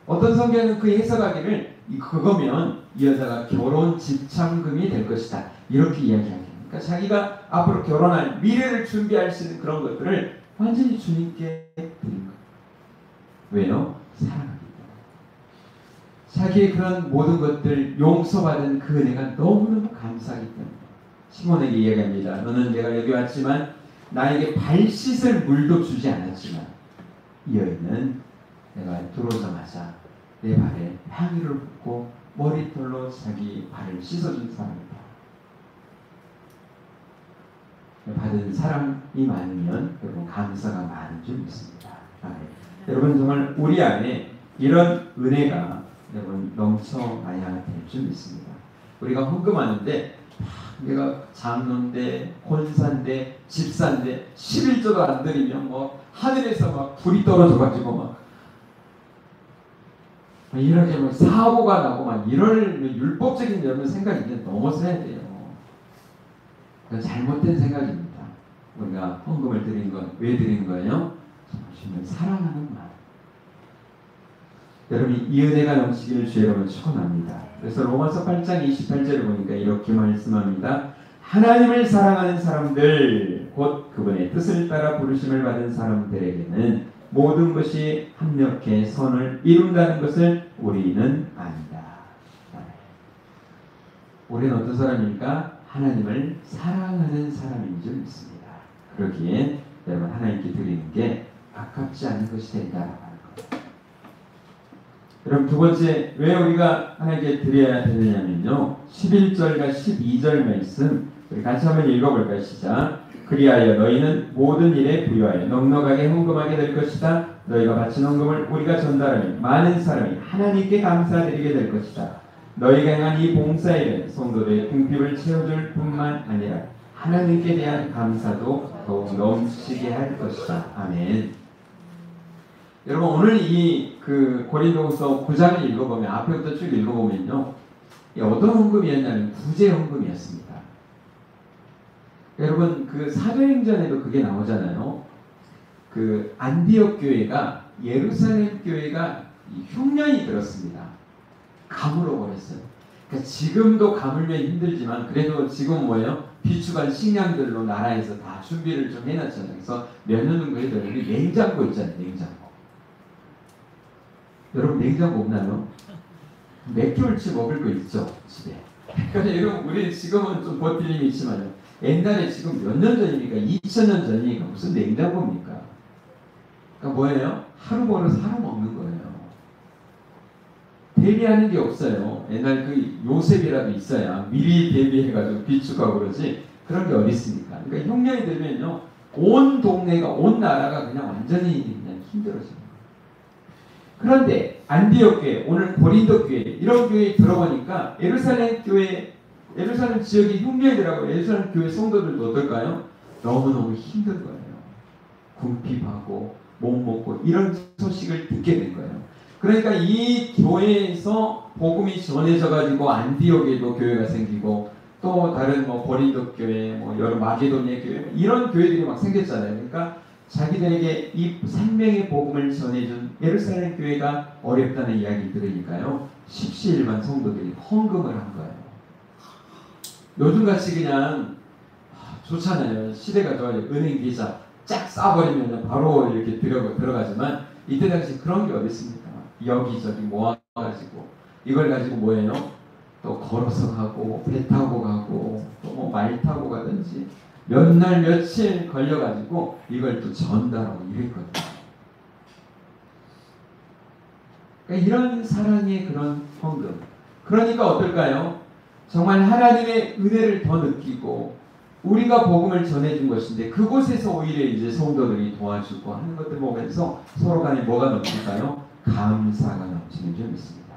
어떤 성경은 그 해석하기를 그거면 이 여자가 결혼 집착금이 될 것이다. 이렇게 이야기합니다. 그러니까 자기가 앞으로 결혼할 미래를 준비할 수 있는 그런 것들을 완전히 주님께 드린 거예요. 왜요? 사랑합니다. 자기의 그런 모든 것들 용서받은 그 은혜가 너무너무 감사하기 때문에 시몬에게 이야기합니다. 너는 내가 여기 왔지만 나에게 발 씻을 물도 주지 않았지만 이 여인은 내가 들어오자마자 내 발에 향유를 붓고 머리털로 자기 발을 씻어준 사람이다. 받은 사랑이 많으면 여러분 감사가 많은 줄 믿습니다. 여러분 정말 우리 안에 이런 은혜가 여러분 넘쳐나야 될 줄 믿습니다. 우리가 헌금하는데 내가 장로인데 권사인데 집사인데 11조도 안 드리면 뭐 하늘에서 막 불이 떨어져가지고 막 이렇게 막 사고가 나고 막 이럴 율법적인 여러분 생각이 이제 넘어서야 돼요. 그건 잘못된 생각입니다. 우리가 헌금을 드리는 건 왜 드리는 거예요? 주님을 사랑하는 마음. 여러분 이 은혜가 넘치기를 주 여러분 축원합니다. 그래서 로마서 8장 28절을 보니까 이렇게 말씀합니다. 하나님을 사랑하는 사람들 곧 그분의 뜻을 따라 부르심을 받은 사람들에게는 모든 것이 합력해 선을 이룬다는 것을 우리는 안다. 우리는 어떤 사람입니까? 하나님을 사랑하는 사람인 줄 믿습니다. 그러기에 여러분 하나님께 드리는 게 아깝지 않은 것이 된다라고 하는 겁니다. 여러분 두 번째 왜 우리가 하나님께 드려야 되느냐면요. 11절과 12절 말씀 우리 같이 한번 읽어볼까요? 시작. 그리하여 너희는 모든 일에 부유하여 넉넉하게 헌금하게 될 것이다. 너희가 바친 헌금을 우리가 전달하면 많은 사람이 하나님께 감사드리게 될 것이다. 너희가 행한 이 봉사일은 성도들의 궁핍을 채워줄 뿐만 아니라 하나님께 대한 감사도 더욱 넘치게 할 것이다. 아멘. 여러분 오늘 이 고린도후서 9장을 읽어보면 앞에부터 쭉 읽어보면요. 어떤 헌금이었냐면 구제 헌금이었습니다. 여러분 그 사도행전에도 그게 나오잖아요. 그 안디옥 교회가 예루살렘 교회가 흉년이 들었습니다. 가물어 버렸어요. 그러니까 지금도 가물면 힘들지만 그래도 지금 뭐예요? 비축한 식량들로 나라에서 다 준비를 좀 해놨잖아요. 그래서 몇 년 정도 해도 우리 냉장고 있잖아요. 냉장고. 여러분 냉장고 없나요? 몇 개월치 먹을 거 있죠 집에. 그러니까 여러분 우리 지금은 좀 버틸 힘이 있지만요. 옛날에 지금 몇 년 전이니까 2000년 전이니까 무슨 냉장고입니까? 그러니까 뭐예요? 하루 벌어서 하루 먹는 거예요. 대비하는 게 없어요. 옛날 그 요셉이라도 있어야 미리 대비해가지고 비축하고 그러지 그런 게 어디 있습니까? 그러니까 흉년이 되면요 온 동네가 온 나라가 그냥 완전히 그냥 힘들어져요. 그런데 안디옥 교회, 오늘 고린도 교회 이런 교회에 들어보니까 예루살렘 교회, 예루살렘 지역이 흉년이더라고요. 예루살렘 교회 성도들도 어떨까요? 너무너무 힘든 거예요. 궁핍하고 못 먹고 이런 소식을 듣게 된 거예요. 그러니까 이 교회에서 복음이 전해져가지고 안디옥에도 교회가 생기고 또 다른 뭐 고린도 교회, 뭐 여러 마게도니아 교회 이런 교회들이 막 생겼잖아요. 그러니까 자기들에게 이 생명의 복음을 전해준 예루살렘 교회가 어렵다는 이야기 들으니까요. 십시일반 성도들이 헌금을 한 거예요. 요즘같이 그냥 좋잖아요. 시대가 좋아요. 은행 계좌 쫙 싸버리면 바로 이렇게 들어가지만 이때 당시 그런 게 어디 있습니까? 여기저기 모아가지고 이걸 가지고 뭐예요? 또 걸어서 가고 배 타고 가고 또 뭐 말 타고 가든지 몇 날 며칠 걸려가지고 이걸 또 전달하고 이랬거든요. 그러니까 이런 사랑의 그런 헌금. 그러니까 어떨까요? 정말 하나님의 은혜를 더 느끼고 우리가 복음을 전해준 것인데 그곳에서 오히려 이제 성도들이 도와주고 하는 것들 보면서 서로 간에 뭐가 넘칠까요? 감사가 넘치는 줄 믿습니다.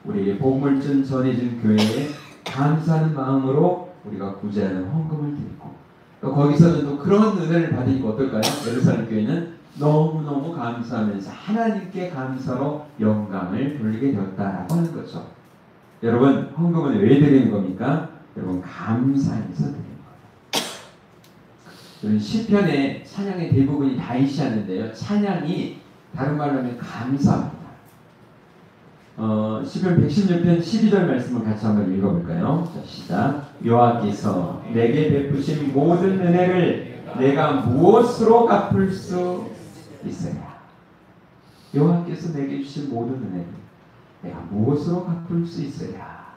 우리에게 복음을 전해준 교회에 감사하는 마음으로 우리가 구제하는 헌금을 드리고 또 거기서는 또 그런 은혜를 받으니까 어떨까요? 예루살렘 교회는 너무너무 감사하면서 하나님께 감사로 영광을 돌리게 되었다라고 하는 거죠. 여러분 헌금은 왜 드리는 겁니까? 여러분 감사해서 드리는 거예요. 시편의 찬양의 대부분이 다윗이 하는데요. 찬양이 다른 말로 하면 감사합니다. 시편 116편 12절 말씀을 같이 한번 읽어볼까요? 자, 시작. 여호와께서 내게 베푸신 모든 은혜를 내가 무엇으로 갚을 수 있어야? 여호와께서 내게 주신 모든 은혜를 내가 무엇으로 갚을 수 있어야?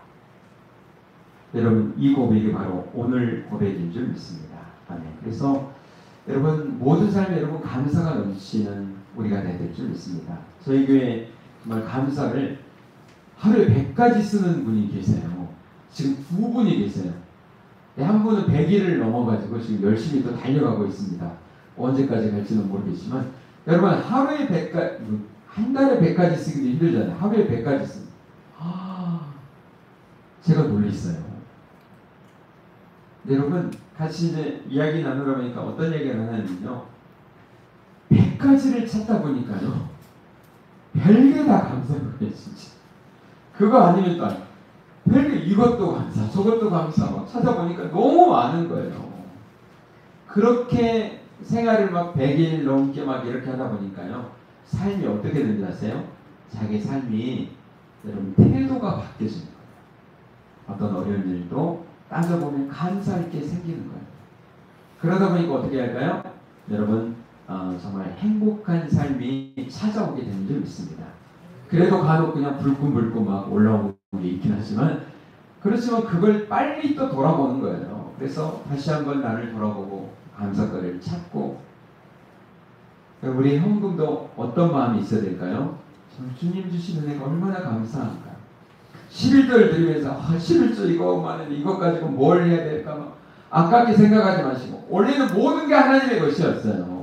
여러분 이 고백이 바로 오늘 고백인 줄 믿습니다. 아멘. 그래서 여러분 모든 삶에 여러분 감사가 넘치는 우리가 돼야 될 줄 믿습니다. 저희 교회 정말 감사를 하루에 100가지 쓰는 분이 계세요. 지금 2분이 계세요. 한 분은 100일을 넘어가지고 지금 열심히 또 달려가고 있습니다. 언제까지 갈지는 모르겠지만 여러분 하루에 100가지, 한 달에 100가지 쓰기도 힘들잖아요. 하루에 100가지 씁니다. 제가 놀랐어요. 여러분 같이 이제 이야기 나누다 보니까 어떤 얘기를 하냐면요. 100가지를 찾다 보니까요. 별게 다 감사한 거예요, 진짜. 그거 아니면 또 별게 이것도 감사, 저것도 감사 막 찾아보니까 너무 많은 거예요. 그렇게 생활을 막 100일 넘게 막 이렇게 하다 보니까요. 삶이 어떻게 되는지 아세요? 자기 삶이 여러분 태도가 바뀌어지는 거예요. 어떤 어려운 일도 따져보면 감사할 게 생기는 거예요. 그러다 보니까 어떻게 할까요? 여러분 정말 행복한 삶이 찾아오게 되는 줄 믿습니다. 그래도 간혹 그냥 불끈불끈 막 올라오는 게 있긴 하지만 그렇지만 그걸 빨리 또 돌아보는 거예요. 그래서 다시 한번 나를 돌아보고 감사거리를 찾고 우리 헌금도 어떤 마음이 있어야 될까요? 주님 주신 은혜가 얼마나 감사한가. 11조를 드리면서 11조 이거만 이것 가지고 뭘 해야 될까 막 아깝게 생각하지 마시고 원래는 모든 게 하나님의 것이었어요.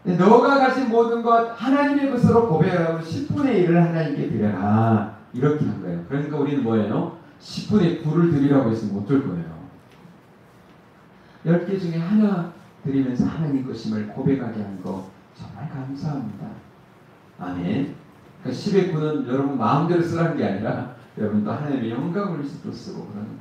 너가 가진 모든 것 하나님의 것으로 고백하고 10분의 1을 하나님께 드려라 이렇게 한 거예요. 그러니까 우리는 뭐예요? 10분의 9를 드리라고 했으면 어쩔 거예요. 10개 중에 하나 드리면서 하나님 것임을 고백하게 한 거 정말 감사합니다. 아멘. 그러니까 10의 9는 여러분 마음대로 쓰라는 게 아니라 여러분 또 하나님의 영광을 위해서 또 쓰고 그러는 거죠.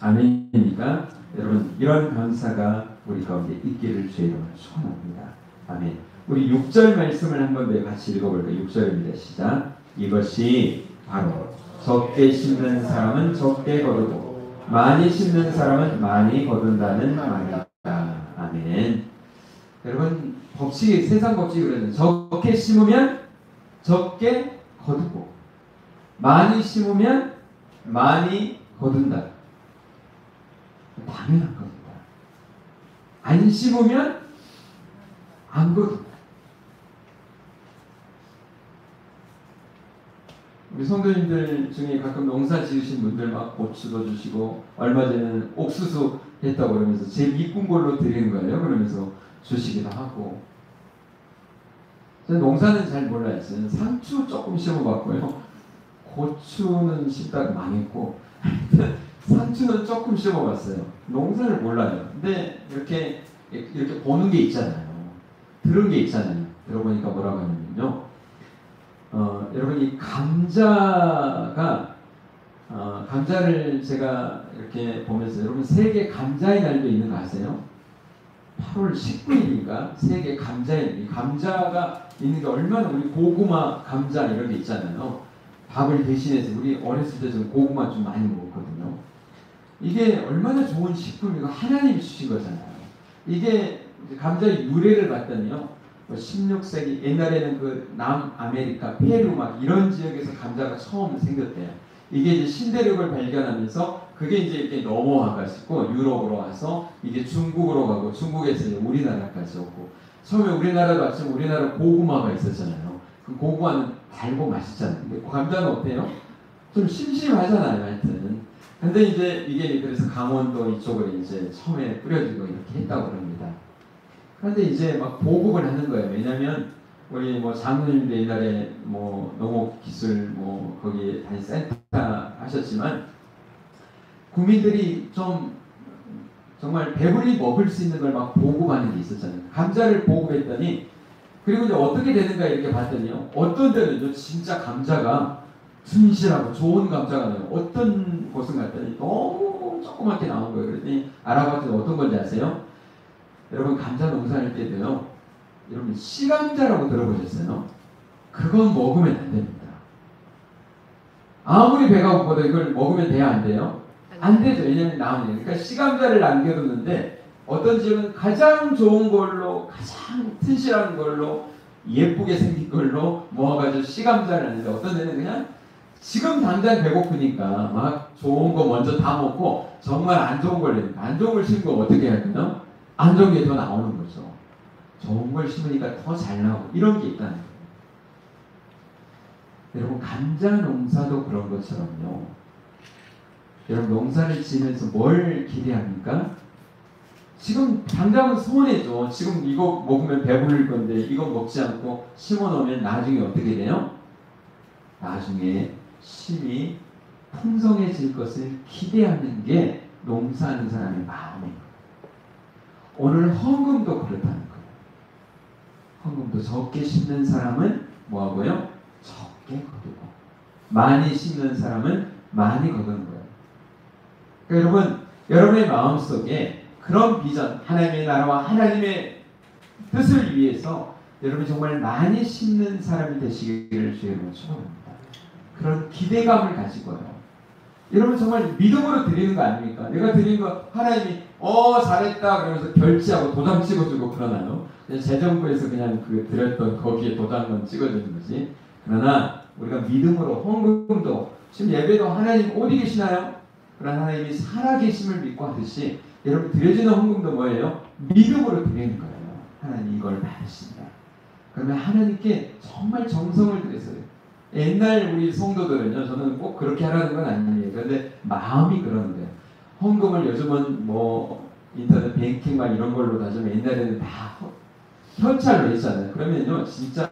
아멘이니까 여러분 이런 감사가 우리 가운데 있기를 주의 이름으로 축원합니다. 아멘. 우리 6절 말씀을 한번 더 같이 읽어볼까요? 6절입니다. 시작. 이것이 바로 적게 심는 사람은 적게 거두고 많이 심는 사람은 많이 거둔다는 말이다. 아멘. 여러분 법칙이 세상 법칙이 그러는 적게 심으면 적게 거두고 많이 심으면 많이 거둔다. 당연한 겁니다. 안 심으면 안 거둔다. 우리 성도님들 중에 가끔 농사 지으신 분들 막 고추도 주시고 얼마 전에는 옥수수 했다고 그러면서 제 이쁜 걸로 드리는 거예요. 그러면서 주시기도 하고. 저는 농사는 잘 몰라요. 저는 상추 조금 심어봤고요. 고추는 심다가 망했고 상추는 조금 심어봤어요. 농사를 몰라요. 근데 이렇게 보는 게 있잖아요. 들은 게 있잖아요. 들어보니까 뭐라고 하냐면요. 여러분 이 감자가 감자를 제가 이렇게 보면서 여러분 세계 감자의 날도 있는 거 아세요? 8월 19일인가 세계 감자의 날. 감자가 있는 게 얼마나 우리 고구마 감자 이런 게 있잖아요. 밥을 대신해서 우리 어렸을 때 좀 고구마 좀 많이 먹었거든요. 이게 얼마나 좋은 식품이고 하나님이 주신 거잖아요. 이게 감자의 유래를 봤더니요. 16세기 옛날에는 그 남아메리카 페루 막 이런 지역에서 감자가 처음 생겼대요. 이게 이제 신대륙을 발견하면서 그게 이제 이렇게 넘어와가지고 유럽으로 와서 이게 중국으로 가고 중국에서 이제 우리나라까지 오고 처음에 우리나라도 왔지만 우리나라 고구마가 있었잖아요. 그 고구마는 달고 맛있잖아요. 근데 감자는 어때요? 좀 심심하잖아요. 하여튼. 근데 이제 이게 그래서 강원도 이쪽으로 이제 처음에 뿌려지고 이렇게 했다고 합니다. 그런데 이제 막 보급을 하는 거예요. 왜냐면 우리 뭐 장로님도 옛날에 뭐 농업기술 뭐 거기 다니 센터 하셨지만 국민들이 좀 정말 배불리 먹을 수 있는 걸 막 보급하는 게 있었잖아요. 감자를 보급했더니 그리고 이제 어떻게 되는가 이렇게 봤더니요. 어떤 데는요 진짜 감자가 튼실하고 좋은 감자가 나요. 어떤 곳은 갔더니 너무 조그맣게 나온 거예요. 그랬더니 알아봤더니 어떤 건지 아세요? 여러분 감자 농사할 때도요. 여러분 씨감자라고 들어보셨어요? 그건 먹으면 안 됩니다. 아무리 배가 고파도 이걸 먹으면 돼야 안 돼요? 안 되죠. 왜냐면 나오니까. 그러니까 씨감자를 남겨뒀는데 어떤 지역은 가장 좋은 걸로 가장 튼실한 걸로 예쁘게 생긴 걸로 모아가지고 씨감자를 하는데 어떤 데는 그냥 지금 당장 배고프니까 막 좋은 거 먼저 다 먹고 정말 안 좋은 걸 내니까 안 좋은 걸 심고 어떻게 할까요? 안 좋은 게 더 나오는 거죠. 좋은 걸 심으니까 더 잘 나오고 이런 게 있다는 거예요. 여러분 감자 농사도 그런 것처럼요. 여러분 농사를 지으면서 뭘 기대합니까? 지금 당장은 손해죠. 지금 이거 먹으면 배부를 건데 이거 먹지 않고 심어놓으면 나중에 어떻게 돼요? 나중에 심이 풍성해질 것을 기대하는 게 농사하는 사람의 마음이에요. 오늘 헌금도 그렇다는 거예요. 헌금도 적게 심는 사람은 뭐하고요? 적게 거두고 많이 심는 사람은 많이 거두는 거예요. 그러니까 여러분, 여러분의 마음속에 그런 비전, 하나님의 나라와 하나님의 뜻을 위해서 여러분이 정말 많이 심는 사람이 되시기를 주님으로 축원합니다. 그런 기대감을 가지고요. 여러분 정말 믿음으로 드리는 거 아닙니까? 내가 드리는 거 하나님이 잘했다 그러면서 결제하고 도장 찍어주고 그러나요? 재정부에서 그냥 그 드렸던 거기에 도장만 찍어주는 거지. 그러나 우리가 믿음으로 헌금도 지금 예배도 하나님 어디 계시나요? 그러나 하나님이 살아계심을 믿고 하듯이 여러분 드려지는 헌금도 뭐예요? 믿음으로 드리는 거예요. 하나님 이걸 받으신다. 그러면 하나님께 정말 정성을 들여서요. 옛날 우리 성도들은요, 저는 꼭 그렇게 하라는 건 아니에요. 그런데 마음이 그러는 거예요. 헌금을 요즘은 뭐 인터넷 뱅킹 막 이런 걸로 다지면 옛날에는 다 현찰로 했잖아요. 그러면요, 진짜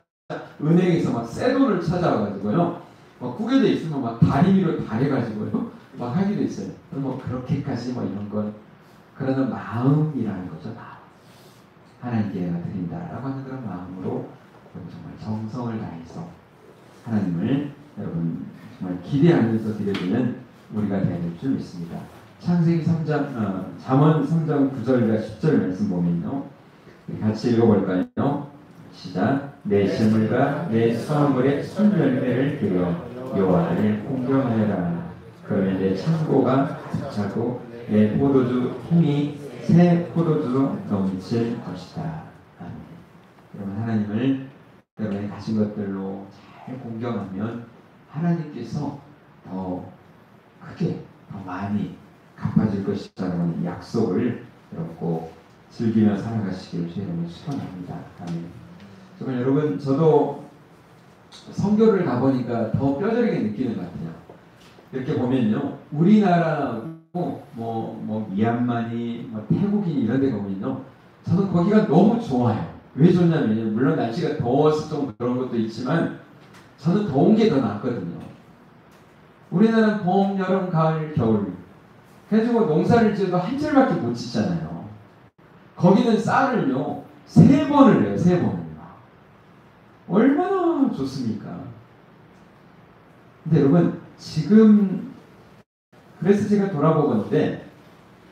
은행에서 막 새 돈을 찾아와가지고요, 막 구겨져 있으면 막 다리 위로 달해가지고요, 막 하기도 있어요. 뭐 그렇게까지 뭐 이런 건 그러는 마음이라는 거죠. 마음. 하나님께 내가 드린다라고 하는 그런 마음으로 정말 정성을 다해서 하나님을 여러분 정말 기대하면서 드려지는 우리가 되어야 될 줄 믿습니다. 창세기 3장, 잠언 3장 9절과 10절 말씀 보면요. 같이 읽어볼까요? 시작. 내 재물과 내 수확물의 순열매를 드려 여호와를 공경하여라. 그러면 내 창고가 차고 내 포도주 통이 새 포도주로 넘칠 것이다. 아멘. 여러분 하나님을 여러분이 가진 것들로 잘 공경하면 하나님께서 더 크게 더 많이 갚아줄 것이라는 약속을 여러분 꼭 즐기며 살아가시기를 주님을 축원합니다. 아멘. 정말 여러분 저도 선교를 가보니까 더 뼈저리게 느끼는 것 같아요. 이렇게 보면요, 우리나라고 뭐 미얀마니 뭐 태국이니 이런 데 가보면요, 저는 거기가 너무 좋아요. 왜 좋냐면요, 물론 날씨가 더워서 좀 그런 것도 있지만 저는 더운 게 더 낫거든요. 우리나라는 봄, 여름, 가을, 겨울 해가지고 농사를 지어도 한 철밖에 못 짓잖아요. 거기는 쌀을요 3번을 내요. 3번을. 얼마나 좋습니까? 근데 여러분 지금 그래서 제가 돌아보건데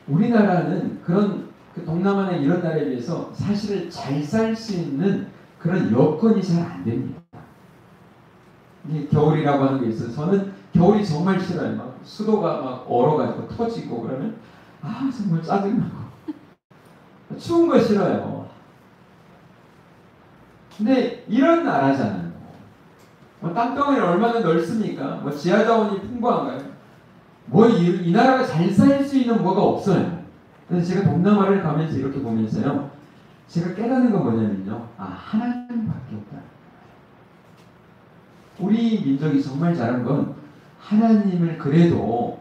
우리나라는 그런 동남아나 이런 나라에 비해서 사실은 잘 살 수 있는 그런 여건이 잘 안 됩니다. 이게 겨울이라고 하는 게 있어요. 저는 겨울이 정말 싫어요. 막 수도가 막 얼어가지고 터지고 그러면 정말 짜증나고 추운 거 싫어요. 근데 이런 나라잖아요. 뭐 땅덩어리 얼마나 넓습니까? 뭐 지하자원이 풍부한가요? 뭐 이 나라가 잘 살 수 있는 뭐가 없어요. 그래서 제가 동남아를 가면서 이렇게 보면서요, 제가 깨닫는 건 뭐냐면요, 하나님밖에 없다. 우리 민족이 정말 잘한 건 하나님을 그래도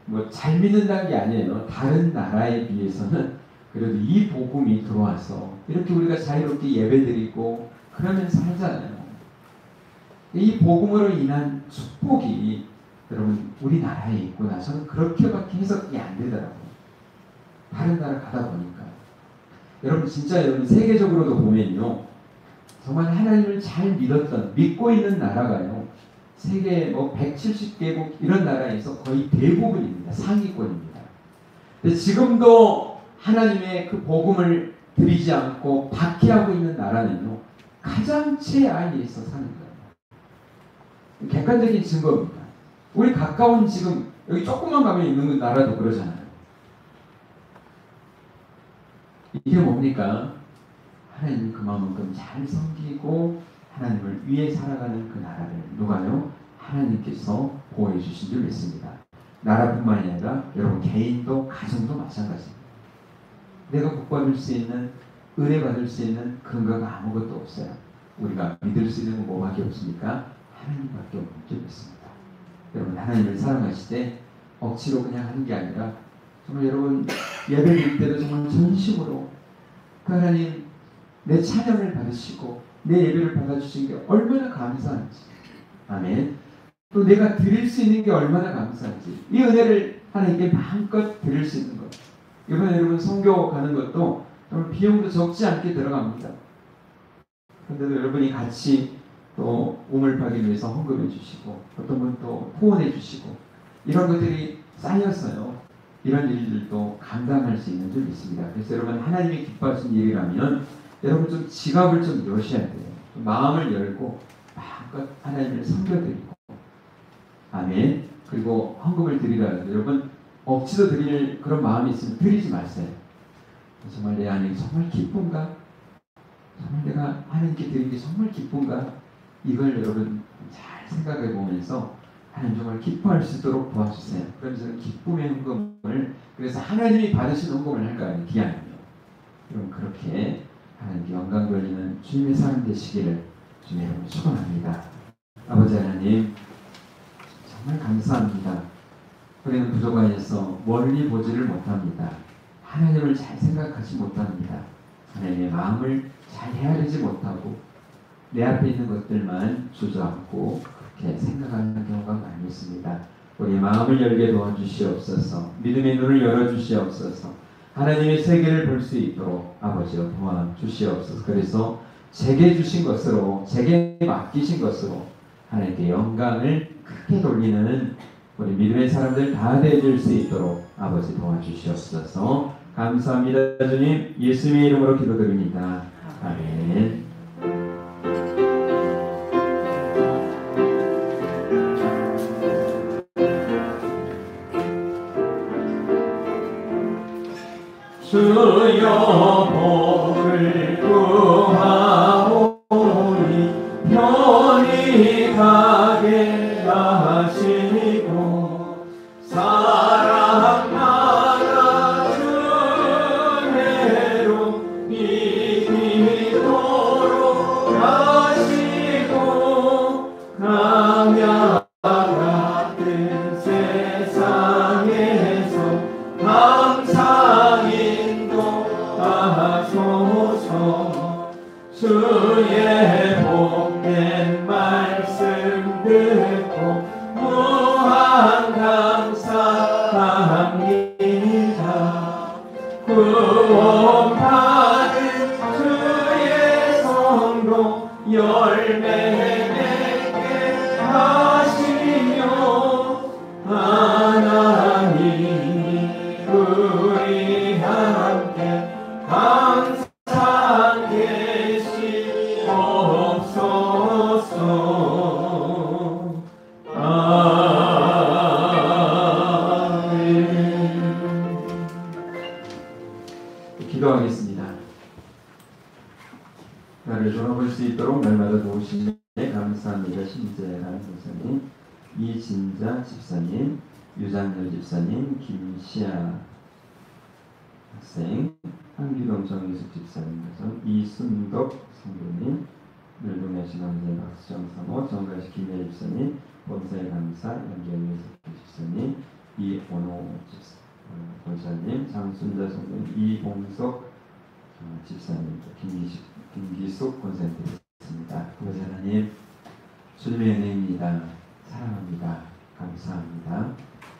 뭐 잘 믿는다는 게 아니에요. 다른 나라에 비해서는 그래도 이 복음이 들어와서 이렇게 우리가 자유롭게 예배드리고 그러면서 살잖아요. 이 복음으로 인한 축복이 여러분 우리나라에 있고 나서는 그렇게밖에 해석이 안 되더라고요. 다른 나라 가다 보니까. 여러분 진짜 여러분 세계적으로도 보면요. 정말 하나님을 잘 믿고 있는 나라가요. 세계 뭐 170개국 이런 나라에서 거의 대부분입니다. 상위권입니다. 근데 지금도 하나님의 그 복음을 드리지 않고 박해하고 있는 나라는요. 가장 최하위에서 사는 거예요. 객관적인 증거입니다. 우리 가까운 지금 여기 조금만 가면 있는 나라도 그러잖아요. 이게 뭡니까? 하나님 그만큼 잘 섬기고 하나님을 위해 살아가는 그 나라를 누가요? 하나님께서 보호해 주신 줄 믿습니다. 나라뿐만이 아니라 여러분 개인도 가정도 마찬가지입니다. 내가 복받을 수 있는 은혜 받을 수 있는 근거가 아무것도 없어요. 우리가 믿을 수 있는 건 뭐밖에 없습니까? 하나님밖에 없는 줄 믿습니다. 여러분 하나님을 사랑하실 때 억지로 그냥 하는 게 아니라 정말 여러분 예배 드릴 때도 정말 전심으로 그 하나님 내 찬양을 받으시고 내 예배를 받아주신 게 얼마나 감사한지 아멘. 또 내가 드릴 수 있는 게 얼마나 감사한지 이 은혜를 하나님께 마음껏 드릴 수 있는 것. 이번에 여러분 선교 가는 것도 정말 비용도 적지 않게 들어갑니다. 그런데도 여러분이 같이 또 우물파기를 위해서 헌금해 주시고 어떤 분 또 후원해 주시고 이런 것들이 쌓였어요. 이런 일들도 감당할 수 있는 줄 믿습니다. 그래서 여러분 하나님이 기뻐하신 일이라면 여러분 좀 지갑을 좀 여셔야 돼요. 좀 마음을 열고 마음껏 하나님을 섬겨드리고 아멘. 그리고 헌금을 드리라고 여러분 억지로 드릴 그런 마음이 있으면 드리지 마세요. 정말 내 안에 정말 기쁜가? 정말 내가 하나님께 드린 게 정말 기쁜가? 이걸 여러분 잘 생각해 보면서 하나님 정말 기뻐할 수 있도록 도와주세요. 그러면서 기쁨의 헌금을 그래서 하나님이 받으신 헌금을 할 거 아니에요. 기한이요. 여러분 그렇게 하나님께 영광 돌리는 주님의 사람 되시기를 주님 여러분 축원합니다. 아버지 하나님 정말 감사합니다. 우리는 부족 안에서 멀리 보지를 못합니다. 하나님을 잘 생각하지 못합니다. 하나님의 마음을 잘 헤아리지 못하고 내 앞에 있는 것들만 주저앉고 그렇게 생각하는 경우가 많이 있습니다. 우리 마음을 열게 도와주시옵소서. 믿음의 눈을 열어주시옵소서. 하나님의 세계를 볼 수 있도록 아버지여 도와주시옵소서. 그래서 제게 주신 것으로 제게 맡기신 것으로 하나님께 영광을 크게 돌리는 우리 믿음의 사람들 다 되어줄 수 있도록 아버지 도와주시옵소서. 감사합니다. 주님 예수님의 이름으로 기도드립니다. 아멘. 주여 복을 구하오니 편히 가게 하시고 사랑나라 주내로 이기도록 하시고 가면 같은 세상에서 항상 인도하소서. 주의 복된 말씀 듣고 무한 감사합니다. 구원받은 주의 성도 열매 맺게 하시며 하나님이 우리 함께 항상 계시옵소서. 아멘. 기도하겠습니다. 나를 돌아볼 수 있도록 날마다 도우시네 감사합니다. 신재란 목사님, 이진자 집사님, 유장열 집사님, 김시아 학생, 한기동 정의숙 집사님, 이순덕 성도님, 늘동야신 강사님, 박수정 사모, 정가시 김예 집사님, 범사의 강사 양경미 집사님, 이원호 권사님, 장순자 성도님, 이봉석 집사님, 김기숙 권사님 되겠습니다. 아버지 하나님, 주님의 은혜입니다. 사랑합니다. 감사합니다.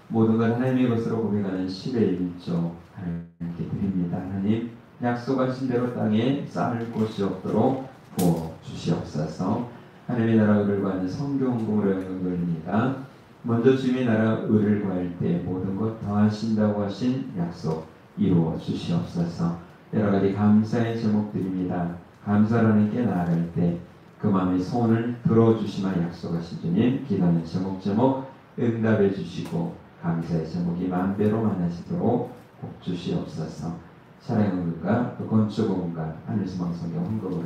모든 것 하나님의 것으로 고백하는 10의 1조 하나님께 드립니다. 하나님 약속하신 대로 땅에 쌓을 곳이 없도록 부어 주시옵소서. 하나님의 나라 의를 구하는 성경공으로 영광 돌립니다. 먼저 주님의 나라 의를 구할 때 모든 것 더하신다고 하신 약속 이루어 주시옵소서. 여러 가지 감사의 제목들입니다. 감사라는 게 나아갈 때 그 마음의 소원을 들어주시마 약속하신 주님, 기도하는 제목 응답해 주시고 감사의 제목이 만배로 많아지도록 복 주시옵소서. 사랑의 응급과 또 건축원과 하늘소망 성경 헌금으로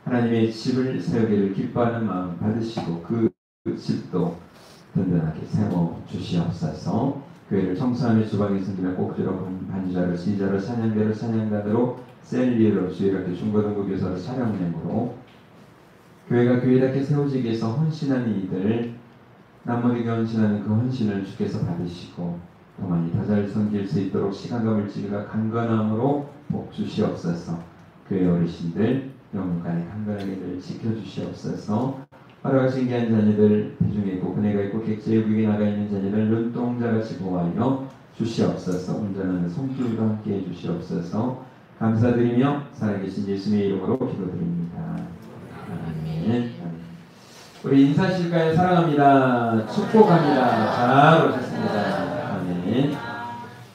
하나님의 집을 세우기를 기뻐하는 마음 받으시고 그 집도 든든하게 세워 주시옵소서. 교회를 청소하며 주방에 섬기며 꼭지로 반주자로 지휘자로 찬양대로 찬양단으로 셀리로 주일학교 중고등부 교사로 촬영nem으로 교회가 교회답게 세워지기 위해서 헌신하는 이들 남모르게 헌신하는 그 헌신을 주께서 받으시고 더 많이 더 잘 섬길 수 있도록 시간과 물질과 강건함으로 복 주시옵소서. 교회 어르신들 영혼간에 강건하게 늘 지켜주시옵소서. 활약하신 귀한 자녀들 대중에 있고 은혜가 있고 객지에 외국에 나가 있는 자녀들 눈동자같이 보호하여 주시옵소서. 온전한 손길과 함께해 주시옵소서. 감사드리며 살아계신 예수님의 이름으로 기도드립니다. 아멘. 우리 인사실까요? 사랑합니다. 축복합니다. 잘 오셨습니다. 아멘.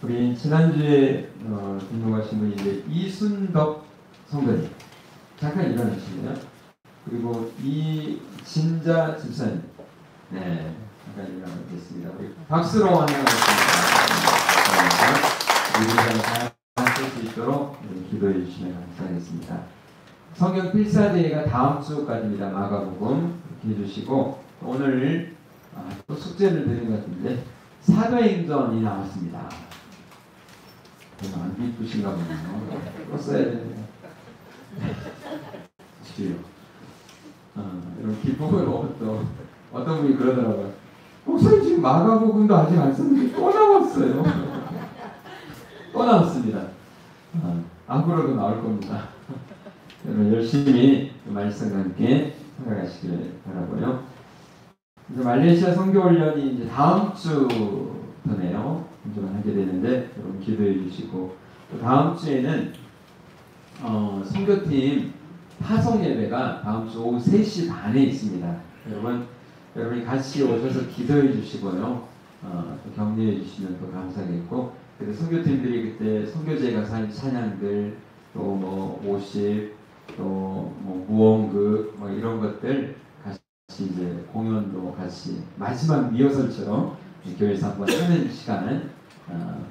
우리 지난주에 등록하신 분인데 이순덕 성도님 잠깐 일어나시네요. 그리고 이진자 집사님 잠깐 일어나겠습니다. 우리 박수로 환영하겠습니다. 우리 잘 하실 수 있도록 기도해 주시면 감사하겠습니다. 성경 필사대회가 다음 주까지입니다. 마가복음 이렇게 해주시고 오늘 또 숙제를 드린 것 같은데 사도행전이 나왔습니다. 별로 안 기쁘신가 보네요. 또 써야 되네요. 이런 기쁨을 또 어떤 분이 그러더라고요. 목사님 지금 마가복음도 아직 안 썼는데 또 나왔어요. 또 나왔습니다. 앞으로도 나올 겁니다. 여러분 열심히 말씀과 함께 살아가시길 바라고요. 이제 말레이시아 선교훈련이 이제 다음 주부터네요. 좀 하게 되는데 여러분 기도해 주시고 또 다음 주에는 선교팀 파송 예배가 다음 주 오후 3시 반에 있습니다. 여러분이 같이 오셔서 기도해 주시고요. 또 격려해 주시면 또 감사하겠고 그래서 선교팀들이 그때 선교제에 가서 한 찬양들 또 뭐 50 또 뭐 무언극 뭐 이런 것들 같이 이제 공연도 같이 마지막 리허설처럼 교회에서 한번 하는 시간을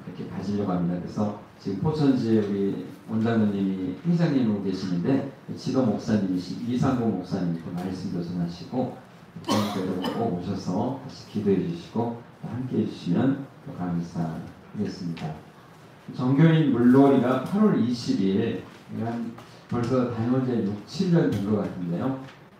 그렇게 가지려고 합니다. 그래서 지금 포천지에 우리 원장님이 회장님으로 계시는데 지도 목사님이신 이상고 목사님 또 말씀도 전하시고 여러분 꼭 오셔서 같이 기도해 주시고 함께 해주시면 또 감사하겠습니다. 정교인 물놀이가 8월 20일 한 벌써 다녀온 지 6-7년 된 것 같은데요.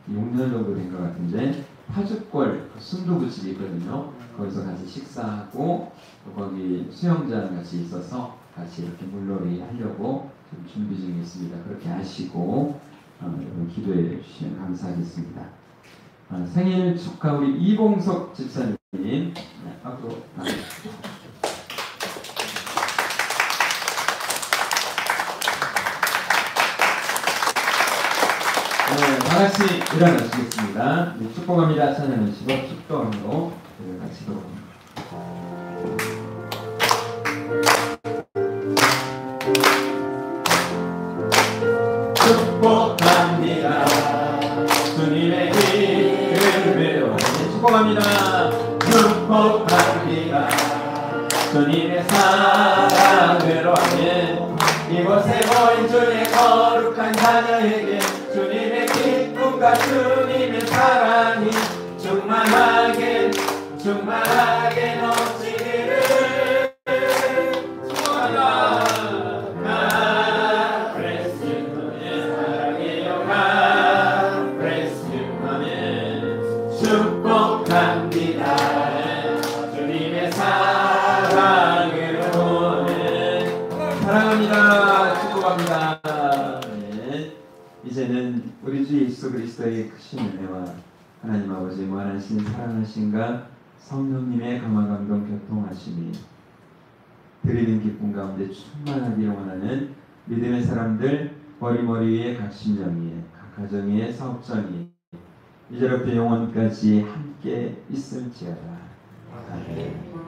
6년 정도 된 것 같은데 파주골 순두부집이 있거든요. 거기서 같이 식사하고 또 거기 수영장 같이 있어서 같이 이렇게 물놀이 하려고 좀 준비 중에 있습니다. 그렇게 하시고 여러분 기도해 주시면 감사하겠습니다. 생일 축하 우리 이봉석 집사님 앞으로 나가주십시오. 다같이 일어나시겠습니다. 축복합니다. 찬양하시고 축도함으로 같이 돌아옵니다. 축복합니다. 주님의 이름으로 축복합니다. 축복합니다. 주님의 사랑으로 하는 이곳에 모인 주의 거룩한 자녀에게 주님의 기쁨과 주님의 사랑이 충만하게 넘치기를 축복합니다. Bless you, 사랑해요. Bless you, 아멘. 축복합니다. 주님의 사랑으로는 사랑합니다. 축복합니다. 이제는 우리 주 예수 그리스도의 크신 은혜와 하나님 아버지의 무한하신 사랑하심과 성령님의 강화 감동 교통하심이 드리는 기쁨 가운데 충만하기를 원하는 믿음의 사람들 머리머리 위에 각 심령 위에 각 가정 위에 사업장 위에 이제부터 영원까지 함께 있을지어다. 아멘.